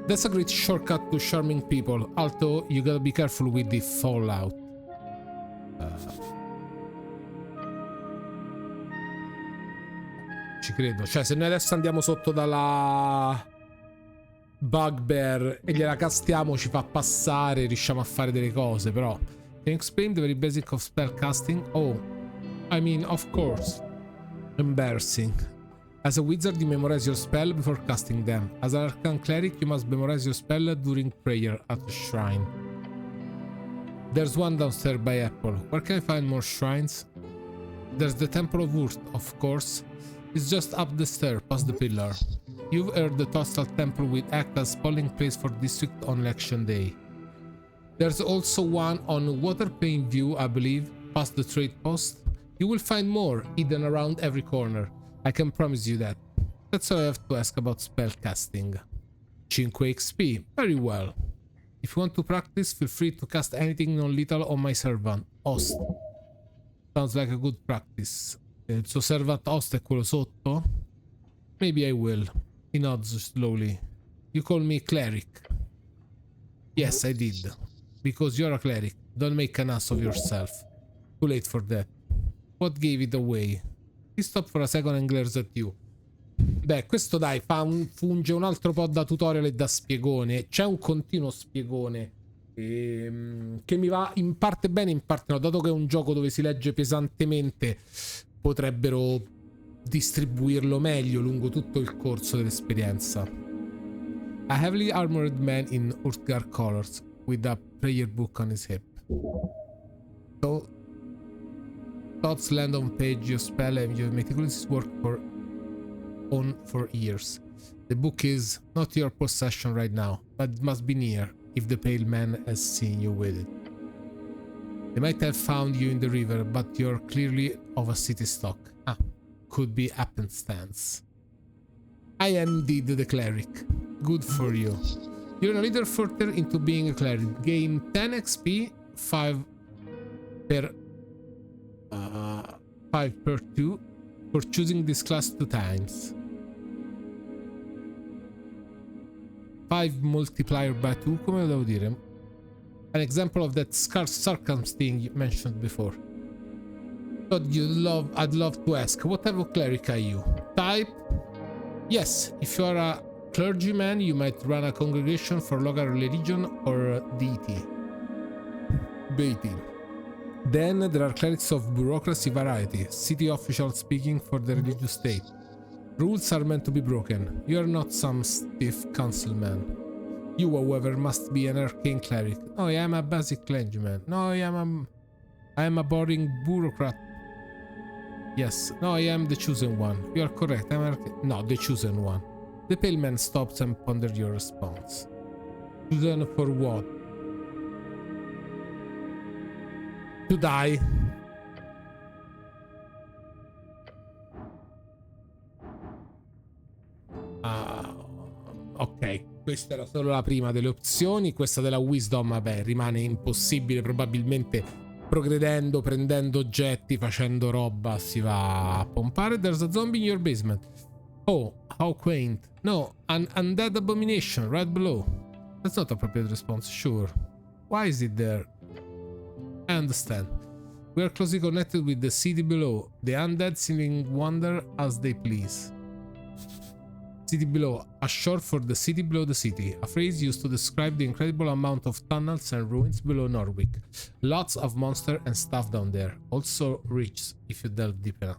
That's a great shortcut to charming people, although you gotta be careful with the fallout. Ci credo, cioè se noi adesso andiamo sotto dalla Bugbear e gliela castiamo ci fa passare, riusciamo a fare delle cose, però. Can you explain the very basic of spell casting? Oh, I mean, of course. Embarrassing. As a wizard, you memorize your spell before casting them. As an arcane cleric, you must memorize your spell during prayer at the shrine. There's one downstairs by Apple. Where can I find more shrines? There's the Temple of Urth, of course. It's just up the stair, past the pillar. You've heard the Tostal Temple will act as polling place for district on election day. There's also one on Waterplane View, I believe, past the trade post. You will find more hidden around every corner. I can promise you that. That's all I have to ask about spell casting. 5 XP. Very well. If you want to practice, feel free to cast anything non-lethal on my servant, Host. Sounds like a good practice. Il suo servant Host è quello sotto? Maybe I will. He nods slowly. You call me cleric? Yes, I did. Because you're a cleric. Don't make an ass of yourself. Too late for that. What gave it away? He stopped for a second and glares at you. Beh, questo dai, funge un altro po' da tutorial e da spiegone. C'è un continuo spiegone che mi va in parte bene, in parte no. Dato che è un gioco dove si legge pesantemente, potrebbero distribuirlo meglio lungo tutto il corso dell'esperienza. A heavily armored man in Urtgar colors, with a prayer book on his hip. So, thoughts land on page, you spell and you meticulously work for years. The book is not your possession right now, but it must be near, if the pale man has seen you with it. They might have found you in the river, but you're clearly of a city stock. Ah, could be happenstance. I am indeed the cleric. Good for you. You're a little further into being a cleric. Gain 10 XP, 5 per 2 for choosing this class 2 times. 5 multiplier by 2, come lo devo dire? An example of that scarce circumstance you mentioned before. But I'd love to ask, what type of cleric are you? Type? Yes, if you are a clergyman, you might run a congregation for local religion or deity. Then there are clerics of bureaucracy variety, city officials speaking for the religious state. Rules are meant to be broken. You are not some stiff councilman. You, however, must be an arcane cleric. No, I am a basic clergyman. No, I am a boring bureaucrat. Yes, no, I am the chosen one. You are correct. No, the chosen one. The pale man stops and ponders your response. Chosen for what? To die. Ok, questa era solo la prima delle opzioni. Questa della wisdom, vabbè, rimane impossibile. Probabilmente progredendo, prendendo oggetti, facendo roba, si va a pompare. There's a zombie in your basement. Oh, how quaint. No, an undead abomination right below. That's not a appropriate response, sure. Why is it there? I understand. We are closely connected with the city below. The undead seeming wander as they please. City below, a short for the city below the city, a phrase used to describe the incredible amount of tunnels and ruins below Norwich. Lots of monster and stuff down there, also rich if you delve deep enough.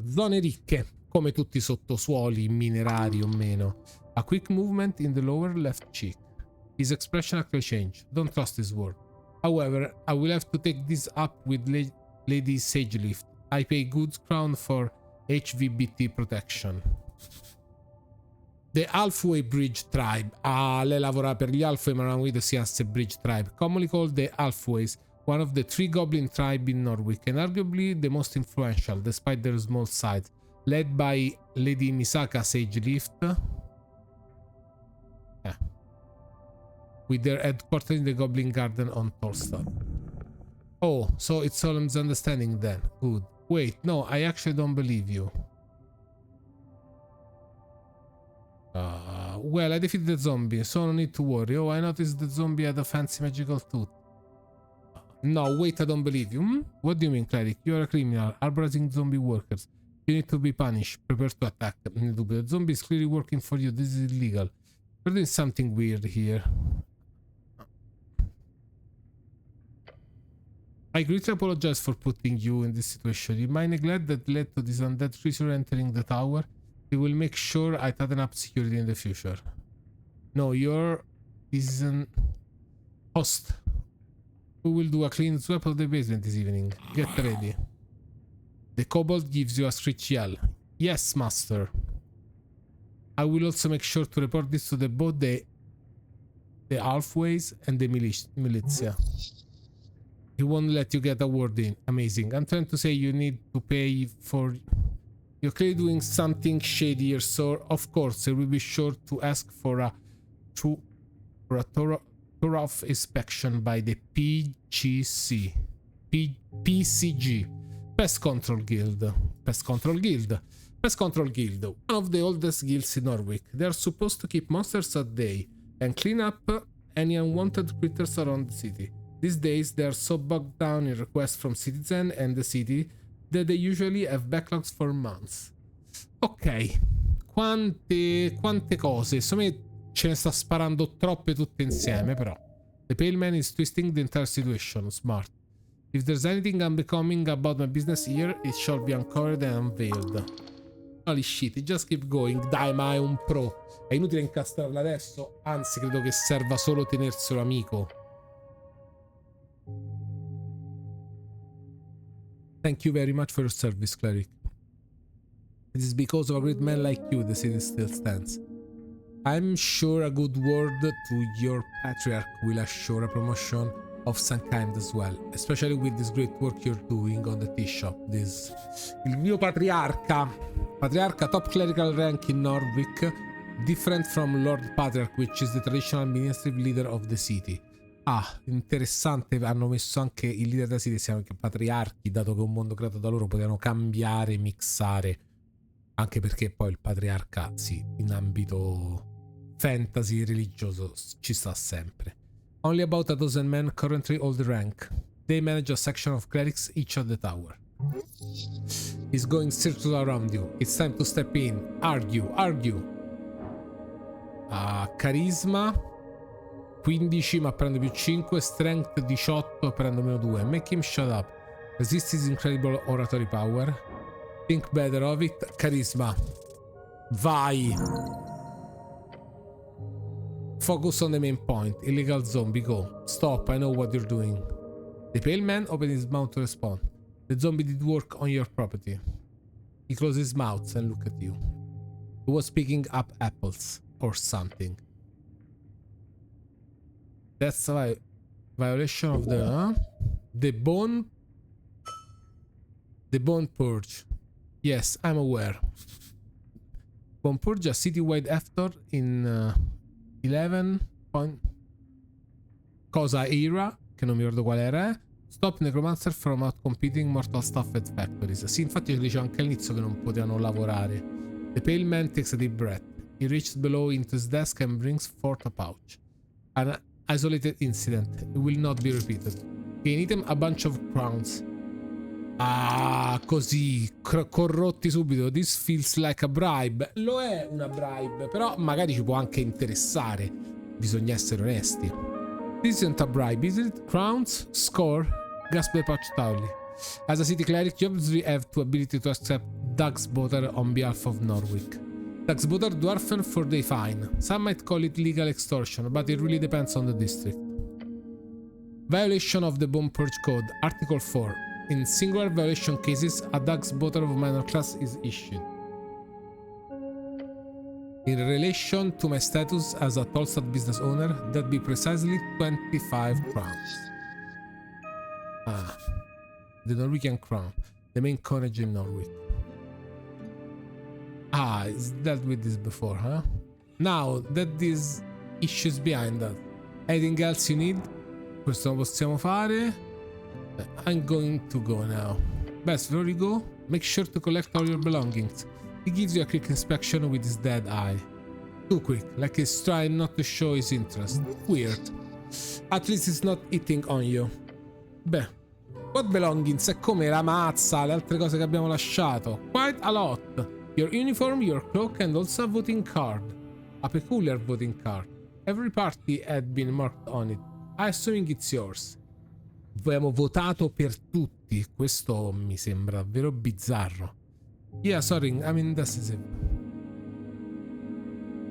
Zone ricche, come tutti i sottosuoli, minerari o meno. A quick movement in the lower left cheek. His expression actually changed. Don't trust his word. However, I will have to take this up with Lady Sagelift. I pay good crown for HVBT protection. The Halfway Bridge Tribe. Ah, lei lavora per gli Halfway, ma non guida si chiamasse Bridge Tribe. Commonly called the Halfways, one of the 3 goblin tribe in Norwich, and arguably the most influential, despite their small size. Led by Lady Misaka Sagelift. With their headquarters in the Goblin Garden on Tolstad. Oh, so it's all a misunderstanding then. Good. Wait, no, I actually don't believe you. Well, I defeated the zombie, so no need to worry. Oh, I noticed the zombie had a fancy magical tooth. No, wait, I don't believe you. What do you mean, cleric? You're a criminal, harboring zombie workers. You need to be punished. Prepare to attack. The zombie is clearly working for you. This is illegal. You're doing something weird here. I greatly apologize for putting you in this situation. My neglect that led to this undead creature entering the tower. We will make sure I tighten up security in the future. No, this is an host. We will do a clean sweep of the basement this evening. Get ready. The kobold gives you a screech yell. Yes, master. I will also make sure to report this to both the Halfways and the militia. He won't let you get a word in. Amazing. I'm trying to say you need to pay for... You're clearly doing something shady here, so of course I will be sure to ask for a thorough inspection by the PCG. Pest Control Guild. Pest Control Guild. One of the oldest guilds in Norwich. They are supposed to keep monsters at bay and clean up any unwanted critters around the city. These days they are so bogged down in requests from citizens and the city that they usually have backlogs for months. Ok, quante cose. Insomma, ce ne sta sparando troppe tutte insieme, però. The pale man is twisting the entire situation. Smart. If there's anything unbecoming about my business here, it shall be uncovered and unveiled. Holy shit, just keep going. Dai, ma è un pro. È inutile incastrarla adesso. Anzi, credo che serva solo tenerselo amico. Thank you very much for your service, cleric. It is because of a great man like you the city still stands. I'm sure a good word to your patriarch will assure a promotion of some kind as well, especially with this great work you're doing on the tea shop. Il mio patriarca top clerical rank in Norwich, different from Lord Patriarch, which is the traditional administrative leader of the city. Ah, interessante, hanno messo anche il leader della city, siamo anche patriarchi, dato che è un mondo creato da loro, potevano cambiare, mixare, anche perché poi il patriarca, sì, in ambito fantasy religioso ci sta sempre. Only about a dozen men currently hold the rank. They manage a section of clerics each at the tower. He's going circular around you. It's time to step in. Argue, argue. Carisma 15 ma prendo più 5. Strength 18 prendo meno 2. Make him shut up. Resist his incredible oratory power. Think better of it. Carisma. Vai. Focus on the main point. Illegal zombie, go. Stop, I know what you're doing. The pale man opened his mouth to respond. The zombie did work on your property. He closed his mouth and looked at you. He was picking up apples or something. That's a violation of the bone purge. Yes, I'm aware. Bone purge, a citywide effort in 11 cosa era, che non mi ricordo qual era. Stop necromancer from outcompeting mortal stuff at factories. Sì, infatti dice anche all'inizio che non potevano lavorare. The pale man takes a deep breath. He reaches below into his desk and brings forth a pouch. An isolated incident. It will not be repeated. Gain item a bunch of crowns. Ah, così, corrotti subito. This feels like a bribe. Lo è una bribe, però magari ci può anche interessare. Bisogna essere onesti. This isn't a bribe, is it? Crowns? Score? Gasp the pouch loudly. As a city cleric, you obviously have the ability to accept Dag's Butter on behalf of Norwich. Dag's Butter dwarfen for the fine. Some might call it legal extortion, but it really depends on the district. Violation of the Bone Purge Code, Article 4. In singular violation cases, a Dag's Butter of minor class is issued. In relation to my status as a Tolstad business owner, that'd be precisely 25 crowns. Ah, the Norwegian crown, the main coinage in Norway. Ah, it's dealt with this before, huh? Now that these issues behind us, anything else you need? Questo lo possiamo fare. I'm going to go now. Best, before you go, make sure to collect all your belongings. He gives you a quick inspection with his dead eye. Too quick, like he's trying not to show his interest. Weird. At least he's not hitting on you. Beh, what belongings? È come la mazza, le altre cose che abbiamo lasciato. Quite a lot. Your uniform, your cloak, and also a voting card. A peculiar voting card. Every party had been marked on it. I'm assuming it's yours. Abbiamo votato per tutti. Questo mi sembra davvero bizzarro. Yeah, sorry, I'm indecisive.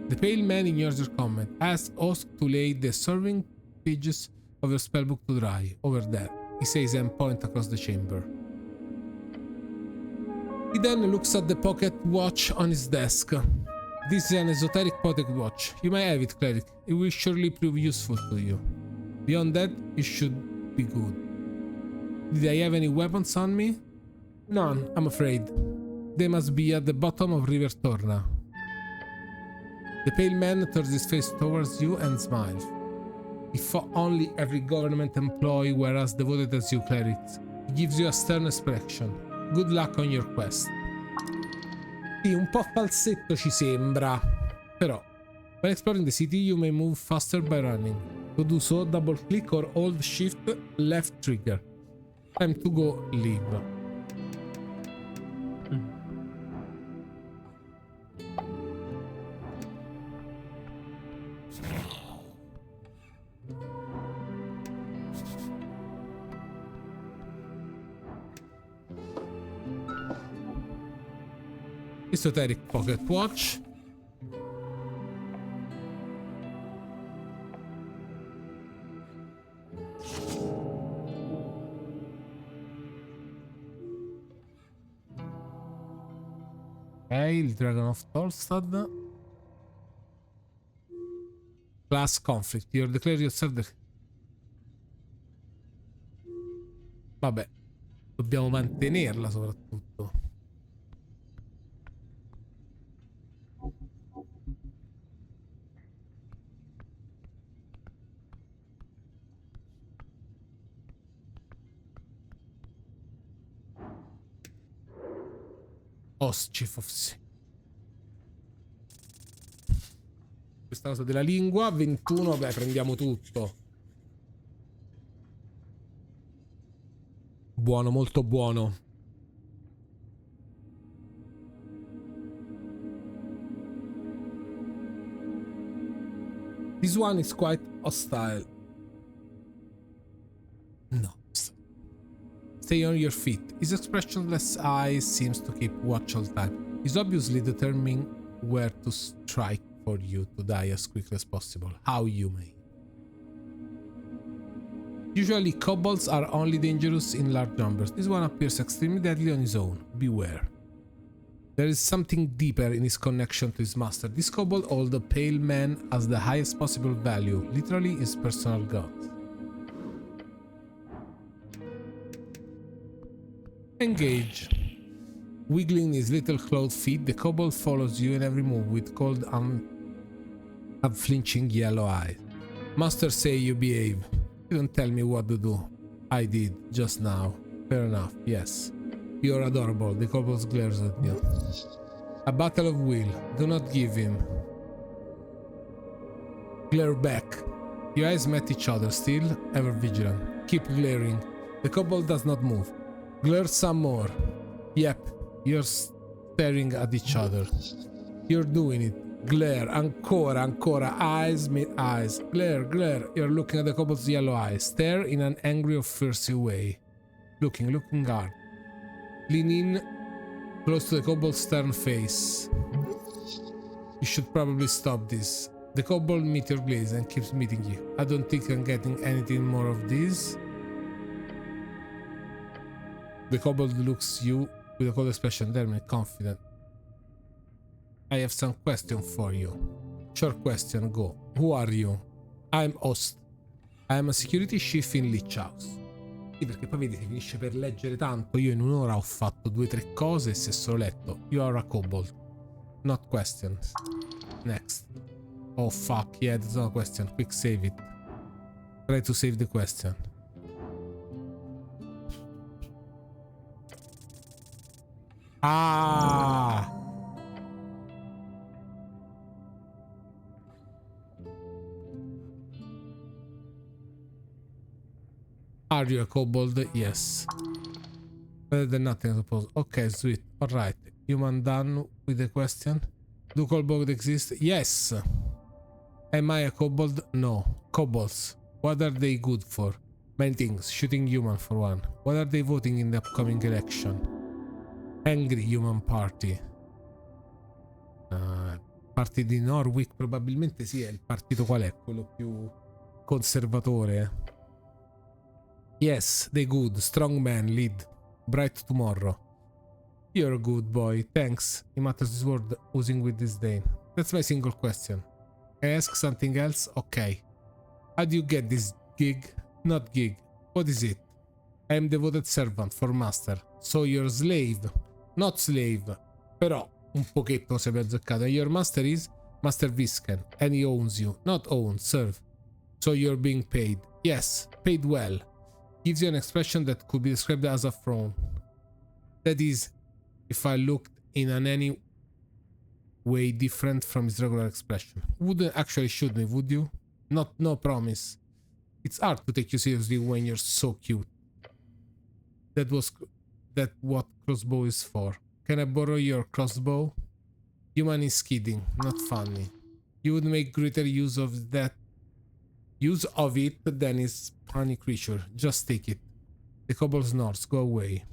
The pale man ignores your comment. Asks us to lay the serving pages of your spellbook to dry. Over there, he says and points across the chamber. He then looks at the pocket watch on his desk. This is an esoteric pocket watch. You may have it, cleric. It will surely prove useful to you. Beyond that, you should be good. Did I have any weapons on me? None, I'm afraid. They must be at the bottom of River Torna. The pale man turns his face towards you and smiles. If only every government employee were as devoted as you, clerics. He gives you a stern expression. Good luck on your quest. Sì, un po' falsetto ci sembra. Però, when exploring the city, you may move faster by running. To do so, double click or hold shift left trigger. Time to go leave. Esoteric pocket watch. Ok, il Dragon of Tolstad. Class conflict. You declare yourself the... Vabbè, dobbiamo mantenerla soprattutto. Chief of Sea. questa cosa della lingua. 21, beh, prendiamo tutto. Buono, molto buono. This one is quite hostile. No. Stay on your feet. His expressionless eyes seems to keep watch all time. He's obviously determining where to strike for you to die as quickly as possible. How you may. Usually kobolds are only dangerous in large numbers. This one appears extremely deadly on his own. Beware. There is something deeper in his connection to his master. This kobold, all the pale man, has the highest possible value, literally his personal god. Engage. Wiggling his little clawed feet, the kobold follows you in every move with cold, unflinching yellow eyes. Master say you behave. You don't tell me what to do. I did, just now. Fair enough, yes. You're adorable, the kobold glares at you. A battle of will. Do not give him. Glare back. Your eyes met each other, still, ever vigilant. Keep glaring. The kobold does not move. Glare some more. Yep, you're staring at each other. You're doing it. Glare, ancora, eyes meet eyes. Glare, glare. You're looking at the kobold's yellow eyes. Stare in an angry or fierce way. Looking hard. Lean in close to the kobold's stern face. You should probably stop this. The kobold meets your gaze and keeps meeting you. I don't think I'm getting anything more of this. The kobold looks you with a cold expression, determined, confident. I have some question for you. Short question, go. Who are you? I'm Host. I am a security chief in Lich House. Sì, perché poi vedi, si finisce per leggere tanto. Io in un'ora ho fatto 2 o 3 cose e se solo letto. You are a kobold. Not questions. Next. Oh fuck, yeah, that's not a question. Quick save it. Try to save the question. Ah! Are you a kobold? Yes. Better than nothing, I suppose. Okay, sweet. Alright. Human done with the question. Do kobolds exist? Yes. Am I a kobold? No. Kobolds. What are they good for? Many things. Shooting human for one. What are they voting in the upcoming election? Angry Human Party. Party di Norwich probabilmente sì, è il partito qual è? Quello più conservatore. Yes, they good. Strong man, lead. Bright tomorrow. You're a good boy, thanks. He mutters this word, oozing with disdain. That's my single question. Can I ask something else? Okay. How do you get this gig? Not gig. What is it? I am devoted servant for master. So you're slave. Not slave. Però un pochetto si è azzeccato. And your master is Master Visken. And he owns you. Not own, serve. So you're being paid. Yes, paid well. Gives you an expression that could be described as a frown. That is, if I looked in an any way different from his regular expression. Wouldn't actually shoot me, would you? Not, no promise. It's hard to take you seriously when you're so cute. That what crossbow is for. Can I borrow your crossbow? Human is kidding, not funny. You would make greater use of it than his funny creature. Just take it. The kobold snorts. Go away.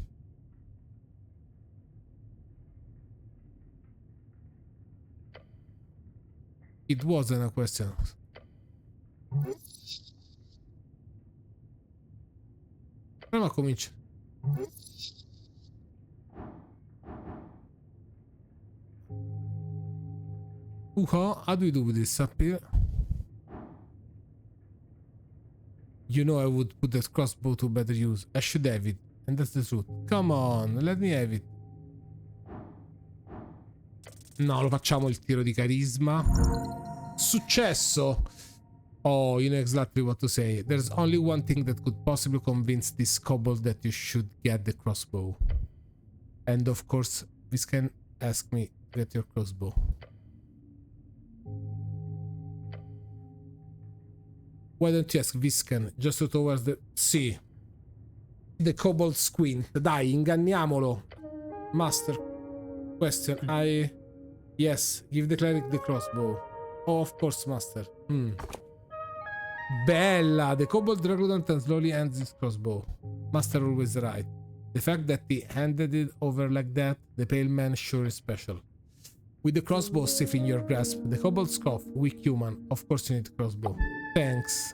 It wasn't a question. Prima comincia. How do you do this up here? You know I would put that crossbow to better use. I should have it. And that's the truth. Come on, let me have it. No, lo facciamo il tiro di carisma. Successo! Oh, you know exactly what to say. There's only one thing that could possibly convince this kobold that you should get the crossbow. And of course, this can ask me to get your crossbow. Why don't you ask Viscan just towards the... Sì. The Kobold Squint. Dai, inganniamolo. Master. Question. Yes. Give the cleric the crossbow. Oh, of course, master. Bella. The Kobold recruitant and slowly ends his crossbow. Master always right. The fact that he handed it over like that, the pale man sure is special. With the crossbow safe in your grasp, the Kobold scoff. Weak human. Of course you need crossbow. Thanks.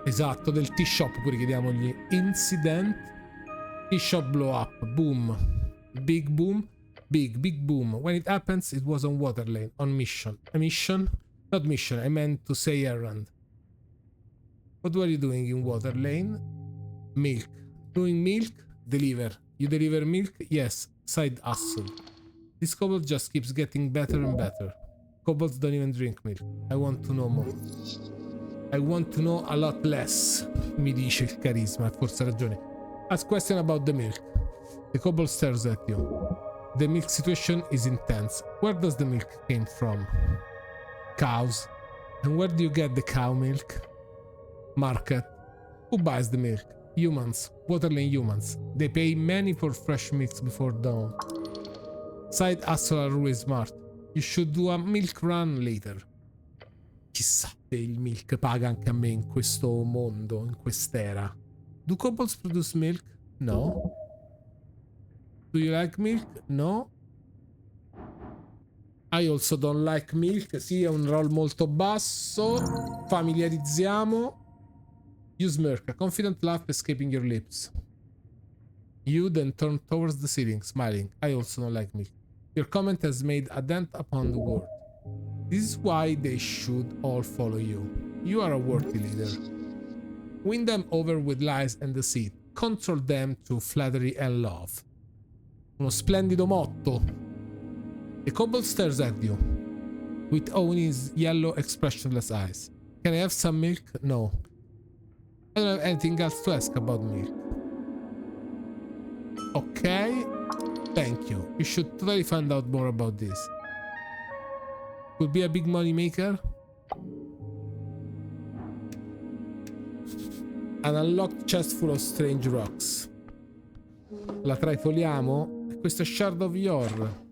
Esatto, del T-Shop pure chiediamogli. Incident. T-Shop blow up. Boom. Big boom. Big boom. When it happens, it was on water lane. On mission. A mission? Not mission, I meant to say errand. What were you doing in water lane? Milk. Doing milk? Deliver. You deliver milk? Yes. Side hustle. This kobold just keeps getting better and better. Kobolds don't even drink milk. I want to know more. I want to know a lot less, mi dice il carisma, forse ha ragione. Ask question about the milk. The kobold stares at you. The milk situation is intense. Where does the milk came from? Cows. And where do you get the cow milk? Market. Who buys the milk? Humans. Waterlane humans. They pay many for fresh milks before dawn. Side hustle are really smart. You should do a milk run later. Chissà se il milk paga anche a me in questo mondo, in quest'era. Do kobolds produce milk? No. Do you like milk? No. I also don't like milk. Sì, è un roll molto basso. Familiarizziamo. You smirk, a confident laugh escaping your lips. You then turn towards the ceiling, smiling. I also don't like milk. Your comment has made a dent upon the world. This is why they should all follow you. You are a worthy leader. Win them over with lies and deceit. Control them to flattery and love. Uno splendido motto. The kobold stares at you with Oni's yellow expressionless eyes. Can I have some milk? No. I don't have anything else to ask about milk. Okay. Thank you. You should totally find out more about this. Could be a big money maker. An unlocked chest full of strange rocks. La trifoliamo? E questo è Shard of Yor.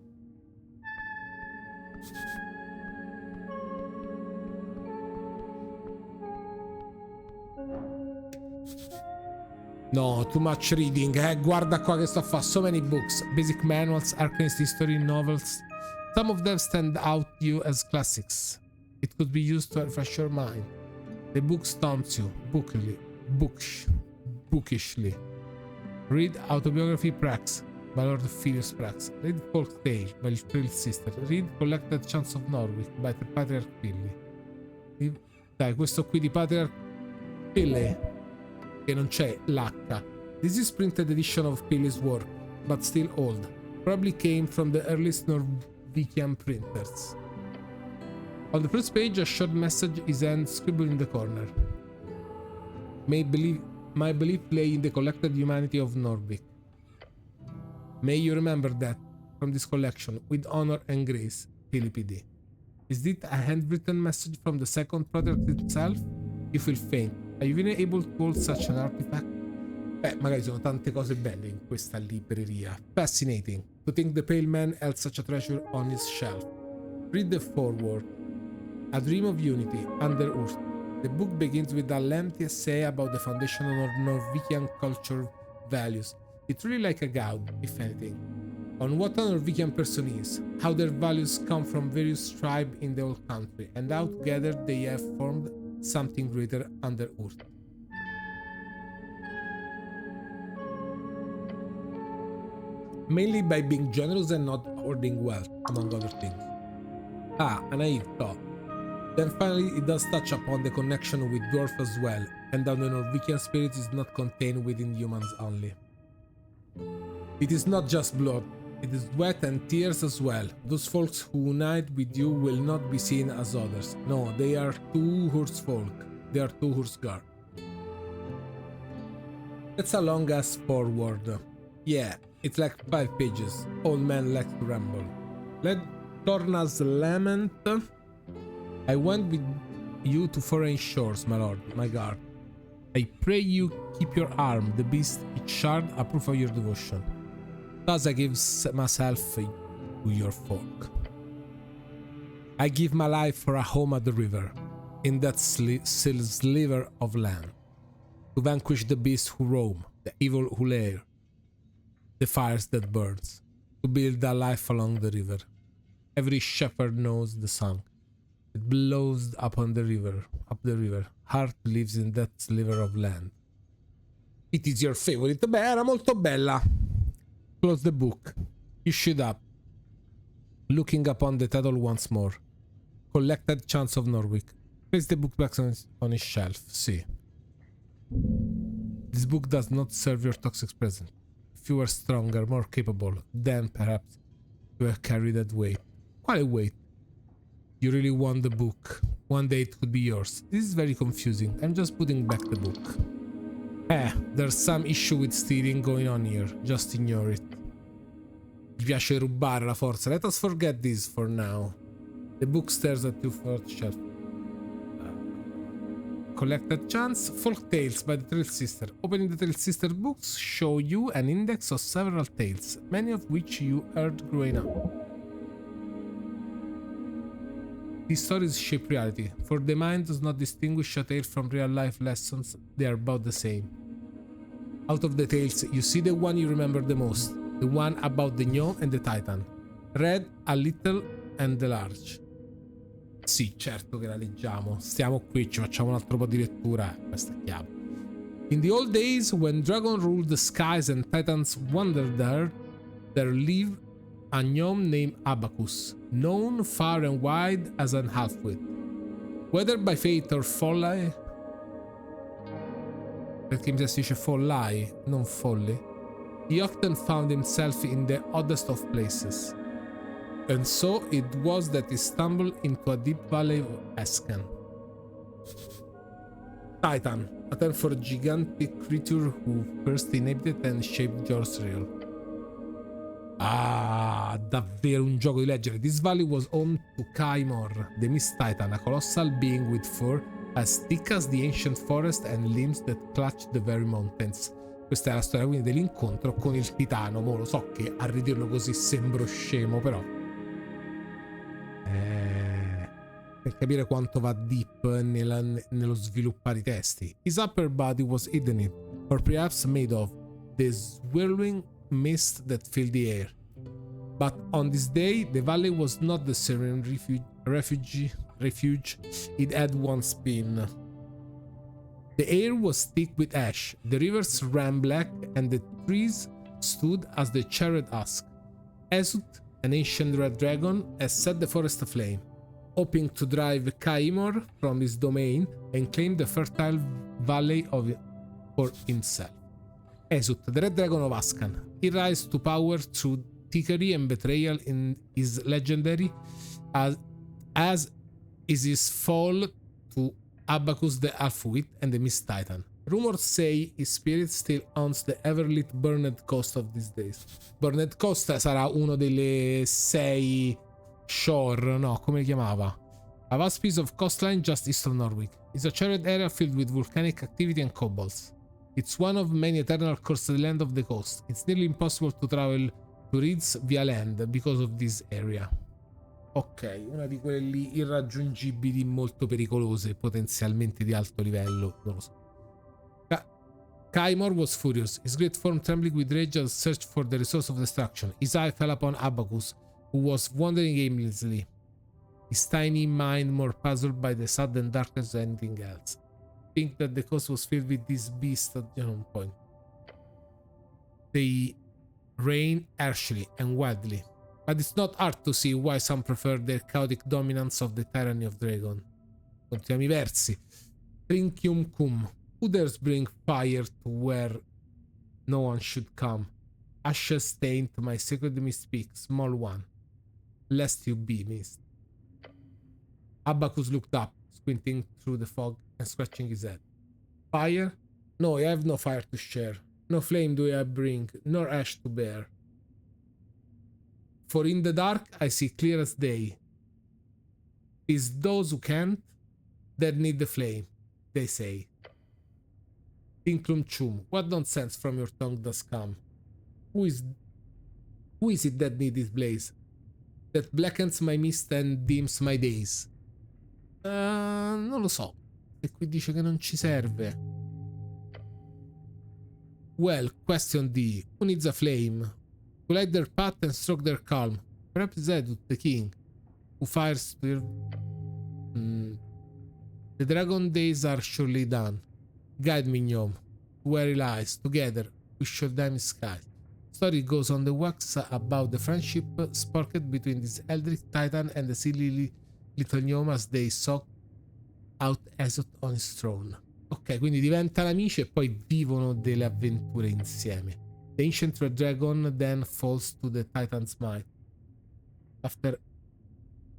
No, too much reading. Guarda qua che sto a fare. So many books. Basic manuals, arcanist history, novels. Some of them stand out to you as classics. It could be used to refresh your mind. The book stomps you, bookishly. Read Autobiography Prax by Lord Phileas Prax. Read Folk Tale by Trill Sister. Read Collected Chants of Norwich by Patriarch Pilly. Dai, questo qui di Patriarch Pilly, che non c'è l'H. This is printed edition of Pilly's work, but still old. Probably came from the earliest Norwegian printers. On the first page, a short message is scribbled in the corner. My belief lay in the collected humanity of Norvik. May you remember that from this collection, with honor and grace, Philippi D. Is it a handwritten message from the second product itself? You feel faint. Are you even able to hold such an artifact? Beh, magari sono tante cose belle in questa libreria. Fascinating. To think the pale man held such a treasure on his shelf. Read the foreword. A dream of unity, under Earth. The book begins with a lengthy essay about the foundation of Norwegian culture values. It's really like a guide, if anything, on what a Norwegian person is, how their values come from various tribes in the whole country, and how together they have formed something greater under Earth. Mainly by being generous and not hoarding wealth, among other things. Ah, a naive thought. Then finally it does touch upon the connection with dwarf as well, and how the Norwegian spirit is not contained within humans only. It is not just blood, it is sweat and tears as well. Those folks who unite with you will not be seen as others. No, they are two horse folk. They are two horse guard. That's a long ass forward. Yeah, it's like 5 pages. Old man likes to ramble. Let Torna's lament. I went with you to foreign shores, my lord, my guard. I pray you keep your arm, the beast, each shard, a proof of your devotion. Thus I give myself to your folk. I give my life for a home at the river, in that sliver of land, to vanquish the beasts who roam, the evil who lair, the fires that burns, to build a life along the river. Every shepherd knows the song. It blows upon the river, up the river. Heart lives in that sliver of land. It is your favorite. Beh, era molto bella. Close the book. You stood up, looking upon the title once more. Collected Chants of Norwich. Place the book back on his shelf. See. This book does not serve your toxic present. If you were stronger, more capable, then perhaps you will carry that weight. Quite a weight. You really want the book. One day it could be yours. This is very confusing. I'm just putting back the book. There's some issue with stealing going on here. Just ignore it. Mi piace rubare la forza. Let us forget this for now. The book stares at you for the shelf. Collected Chants. Folk Tales by the Trail Sister. Opening the Trail Sister books show you an index of several tales, many of which you heard growing up. These stories shape reality, for the mind does not distinguish a tale from real life lessons, they are about the same. Out of the tales, you see the one you remember the most, the one about the gnome and the titan. Read a little and the large. Sì, certo che la leggiamo. Stiamo qui, ci facciamo un altro po' di lettura e poi stacchiamo. In the old days, when dragon ruled the skies and titans wandered there lived a gnome named Abacus, known far and wide as an half-wit. Whether by fate or folly, perché mi si dice follai, non folly, he often found himself in the oddest of places. And so it was that he stumbled into a deep valley of Escan. Titan, a term for a gigantic creature who first inhabited and shaped your realm. Ah, davvero un gioco di leggere. This valley was home to Kaimor, the Mist Titan, a colossal being with fur as thick as the ancient forest and limbs that clutched the very mountains. Questa è la storia quindi dell'incontro con il titano. Mo lo so che a ridirlo così sembro scemo, però per capire quanto va deep nello sviluppare i testi. His upper body was hidden in, or perhaps made of, the swirling mist that filled the air. But on this day, the valley was not the serene refuge it had once been. The air was thick with ash, the rivers ran black, and the trees stood as the charred husk. Esut, an ancient red dragon, has set the forest aflame, hoping to drive Kaimor from his domain and claim the fertile valley for himself. Esut, the red dragon of Ascan, he rise to power through trickery and betrayal in his legendary, as is his fall to Abacus the Half-Wit and the Mist Titan. Rumors say his spirit still haunts the ever-lit Burned Coast of these days. Burned Coast sarà uno delle 6 shore, no, come chiamava? A vast piece of coastline just east of Norwich. It's a charred area filled with volcanic activity and kobolds. It's one of many eternal cursed land of the coast. It's nearly impossible to travel to Reeds via land because of this area. Ok, una di quelle lì irraggiungibili, molto pericolose, potenzialmente di alto livello, non lo so. Kaimor was furious, his great form trembling with rage as he searched for the resource of destruction. His eye fell upon Abacus, who was wandering aimlessly, his tiny mind more puzzled by the sudden darkness than anything else. Think that the coast was filled with these beasts at one point. They reign harshly and wildly, but it's not hard to see why some prefer the chaotic dominance of the tyranny of dragon. Continuiamo i versi. Trincium cum. Who dares bring fire to where no one should come? Ashes stained my sacred mist peak, small one, lest you be missed. Abacus looked up, squinting through the fog and scratching his head. Fire? No, I have no fire to share. No flame do I bring, nor ash to bear. For in the dark I see clear as day. Is those who can't, that need the flame, they say. Tinklum chum, what nonsense from your tongue does come? Who is it that need this blaze? That blackens my mist and dims my days? Non lo so. E qui dice che non ci serve. Well, question D. Who needs a flame? To light their path and stroke their calm. Perhaps Zedut, the king, who fires their... The dragon days are surely done. Guide me, gnome, to where he lies. Together, we shall dim his sky. Story goes on the wax about the friendship sparked between this eldritch titan and the silly little gnome as they sought out Esot on his throne. Ok, quindi diventano amici e poi vivono delle avventure insieme. The ancient red dragon then falls to the titan's might. After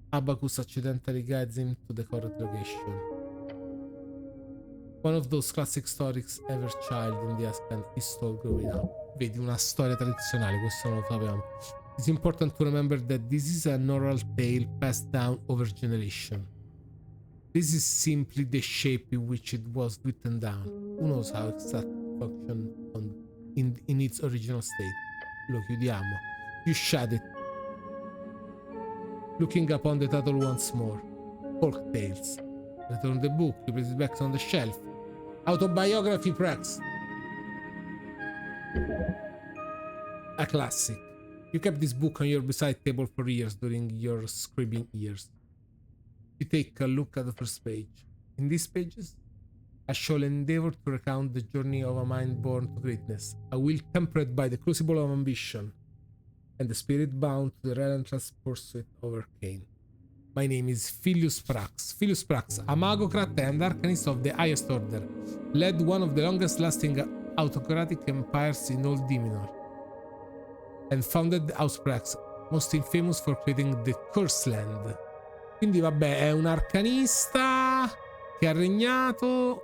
Abacus accidentally guides him to the correct location. One of those classic stories every child in the Ascan is told growing up. Vedi, una storia tradizionale, questo non lo sapevamo. It's important to remember that this is an oral tale passed down over generation. This is simply the shape in which it was written down. Who knows how exactly functioned in its original state? Lo chiudiamo. You shut it. Looking upon the title once more. Folk Tales. Return the book, you place it back on the shelf. Autobiography Prax. A classic. You kept this book on your beside table for years during your scribbling years. You take a look at the first page. In these pages, I shall endeavor to recount the journey of a mind born to greatness, a will tempered by the crucible of ambition, and the spirit bound to the relentless pursuit of arcane. My name is Filius Prax. Filius Prax, a magocrat and arcanist of the highest order, led one of the longest-lasting autocratic empires in Old Diminor, and founded the House Prax, most infamous for creating the Cursed Land. Quindi vabbè, è un arcanista che ha regnato...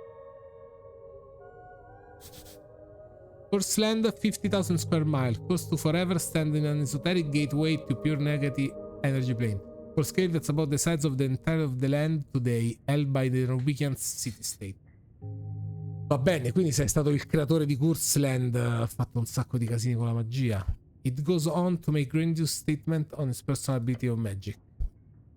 Cursed Land, 50,000 square mile, close to forever, standing an esoteric gateway to pure negative energy plane. For scale that's about the size of the entire of the land today, held by the Norwegian city-state. Va bene, quindi sei stato il creatore di Cursed Land, ha fatto un sacco di casini con la magia. It goes on to make grandiose statement on his personal ability of magic.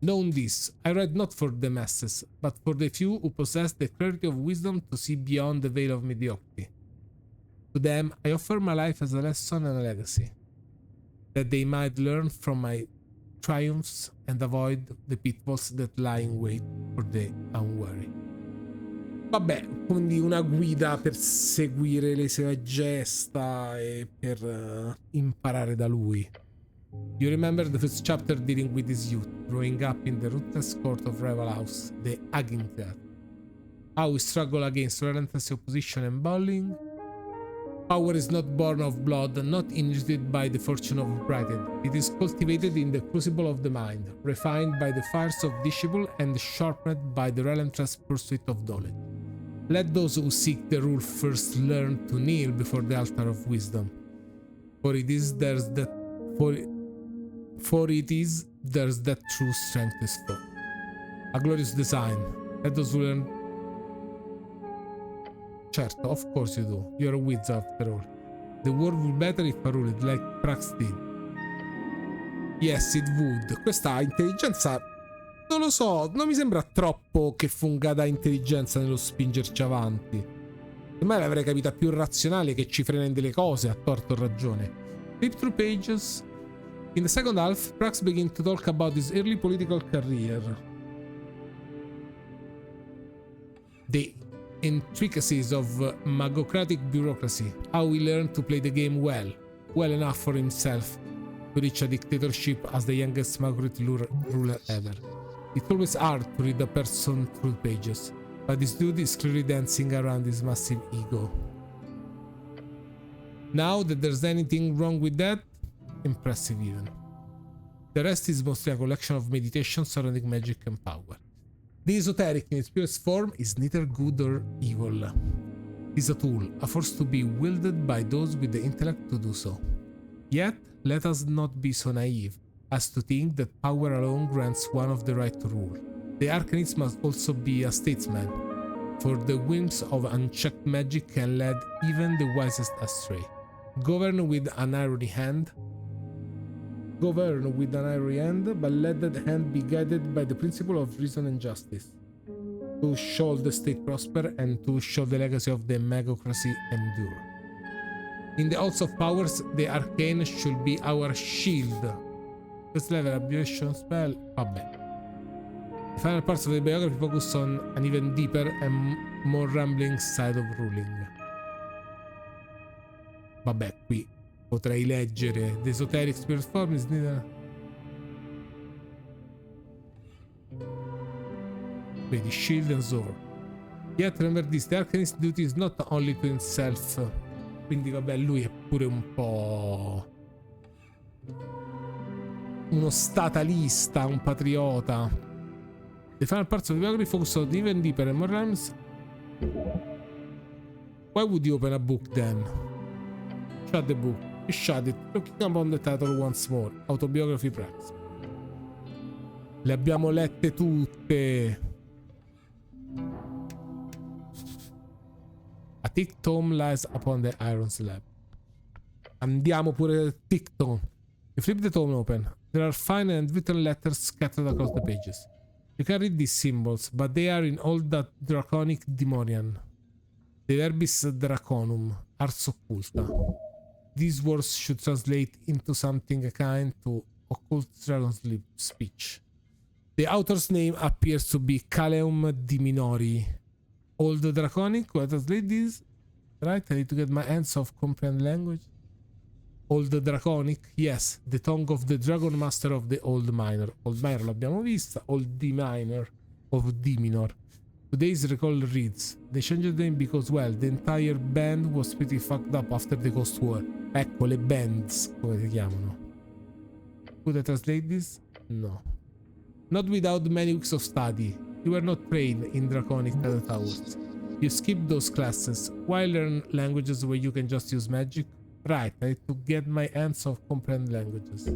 Known this, I write not for the masses, but for the few who possess the clarity of wisdom to see beyond the veil of mediocrity. To them, I offer my life as a lesson and a legacy, that they might learn from my triumphs and avoid the pitfalls that lie in wait for the unwary. Vabbè, quindi una guida per seguire le sue gesta e per imparare da lui. You remember the first chapter dealing with his youth, growing up in the ruthless court of rival house, the Agintheat. How we struggle against relentless opposition and bullying. Power is not born of blood, not inherited by the fortune of pride. It is cultivated in the crucible of the mind, refined by the fires of disciple and sharpened by the relentless pursuit of knowledge. Let those who seek the rule first learn to kneel before the altar of wisdom. For it is there's that true strength is for. A glorious design. Let those who learn. Certo, of course you do. You're a wizard after all. The world would be better if I ruled like Prax did. Yes, it would. Questa intelligenza, non lo so, non mi sembra troppo che funga da intelligenza nello spingerci avanti. Ormai l'avrei capita più razionale che ci frena in delle cose, a torto o ragione. Flip through pages. In the second half, Prax begins to talk about his early political career. The intricacies of magocratic bureaucracy, how he learned to play the game well enough for himself to reach a dictatorship as the youngest magocratic ruler ever. It's always hard to read a person through pages, but this dude is clearly dancing around his massive ego. Now that there's anything wrong with that, impressive even. The rest is mostly a collection of meditations surrounding magic and power. The esoteric in its purest form is neither good or evil. is a tool, a force to be wielded by those with the intellect to do so. Yet, let us not be so naive as to think that power alone grants one of the right to rule. The arcanist must also be a statesman, for the whims of unchecked magic can lead even the wisest astray. Govern with an iron hand, but let that hand be guided by the principle of reason and justice, to shall the state prosper and to shall the legacy of the megocracy endure. In the halls of powers, the arcane should be our shield. First level abjuration spell, vabbè. The final parts of the biography focus on an even deeper and more rambling side of ruling. Vabbè, qui potrei leggere The Esoteric Performance. Vedi, shield and sword. Yet remember this, the arcanist's duty is not only to himself. Quindi vabbè, lui è pure un po' uno statalista, un patriota. The final parts of the biography focus on even deeper and more rhymes. Why would you open a book then? Shut the book. You shut it. Looking upon the title once more. Autobiography Practice. Le abbiamo lette tutte. A thick tome lies upon the iron slab. Andiamo pure al thick tome. You flip the tome open. There are fine and written letters scattered across the pages. You can read these symbols, but they are in all that draconic demonian. The verbis draconum, ars occulta. These words should translate into something akin to occult dragon's speech. The author's name appears to be Caleum di Minori. Old draconic, what translate this? Right, I need to get my hands off comprehend language. Old draconic, yes, the tongue of the dragon master of the old minor. Old minor l'abbiamo vista, old D minor of D minor. Today's recall reads, they changed the name because, well, the entire band was pretty fucked up after the Coast War. Ecco, le bands, come si chiamano. Could I translate this? No. Not without many weeks of study. You were not trained in draconic towers. You skipped those classes. Why learn languages where you can just use magic? Right, I need to get my hands off comprehend languages.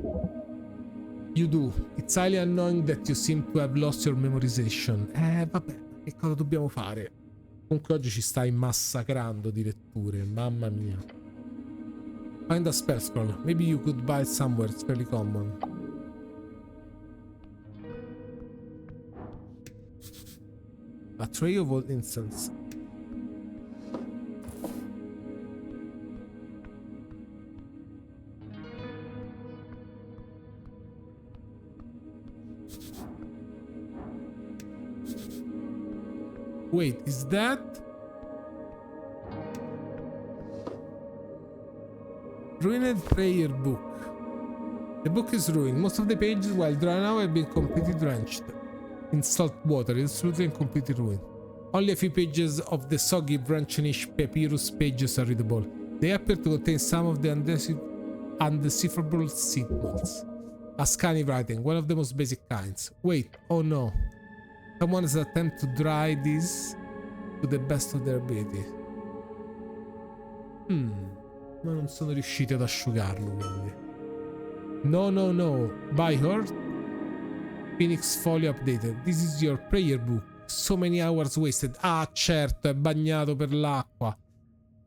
You do. It's highly annoying that you seem to have lost your memorization. Vabbè, che cosa dobbiamo fare? Comunque oggi ci stai massacrando di letture, mamma mia. Find a spell scroll. Maybe you could buy it somewhere, it's fairly common. A tray of old incense. Wait, is that? Ruined prayer book. The book is ruined. Most of the pages, while drawn out, have been completely drenched in salt water. It's absolutely and completely ruined. Only a few pages of the soggy, branchinish papyrus pages are readable. They appear to contain some of the undecipherable symbols. Ascani writing, one of the most basic kinds. Wait, oh no. Someone has attempted to dry this to the best of their ability. Ma non sono riusciti ad asciugarlo, quindi. No. By her. Phoenix Folio updated. This is your prayer book. So many hours wasted. Ah, certo, è bagnato per l'acqua.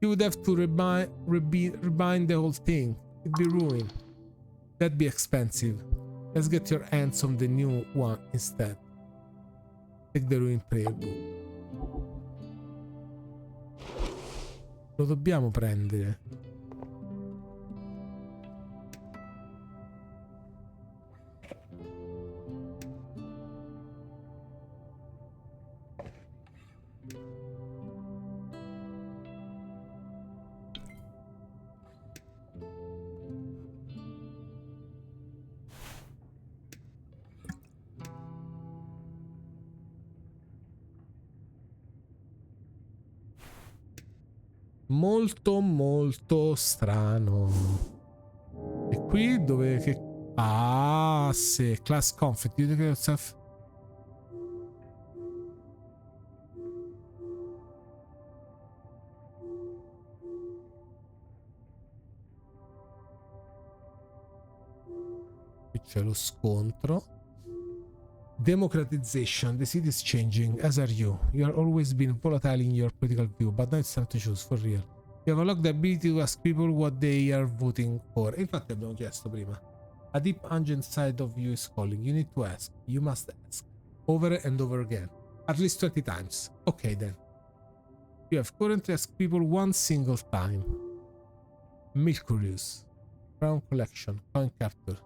You would have to rebind the whole thing. It'd be ruined. That'd be expensive. Let's get your hands on the new one instead. Take the ruined prayer book. Lo dobbiamo prendere. Molto strano. E qui dove che... Ah, sì. Class conflict. You declare yourself... Qui c'è lo scontro. Democratization. The city is changing, as are you. You are always been volatile in your political view, but now it's time to choose for real. You have unlocked the ability to ask people what they are voting for. E infatti abbiamo chiesto prima. A deep ancient side of you is calling. You need to ask. You must ask. Over and over again. At least 20 times. Okay then. You have currently asked people one single time. Milcurious. Crown collection. Coin capture.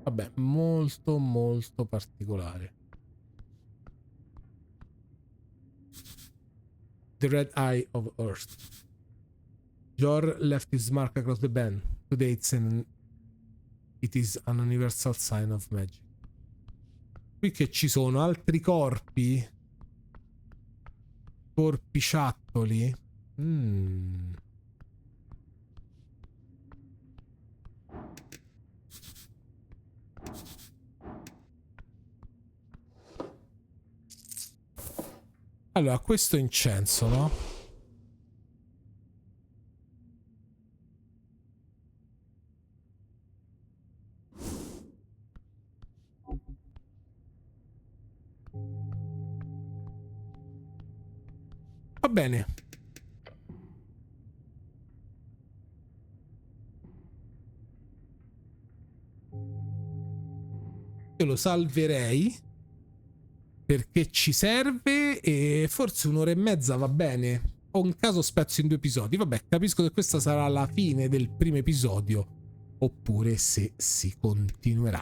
Vabbè, molto molto particolare. The red eye of Earth. Jor left his mark across the band. Today it is an universal sign of magic. Qui che ci sono altri corpi. Corpiciattoli. Allora, questo incenso, no? Va bene. Io lo salverei perché ci serve e forse un'ora e mezza va bene. O in caso spezzo in 2 episodi. Vabbè, capisco che questa sarà la fine del primo episodio. Oppure se si continuerà.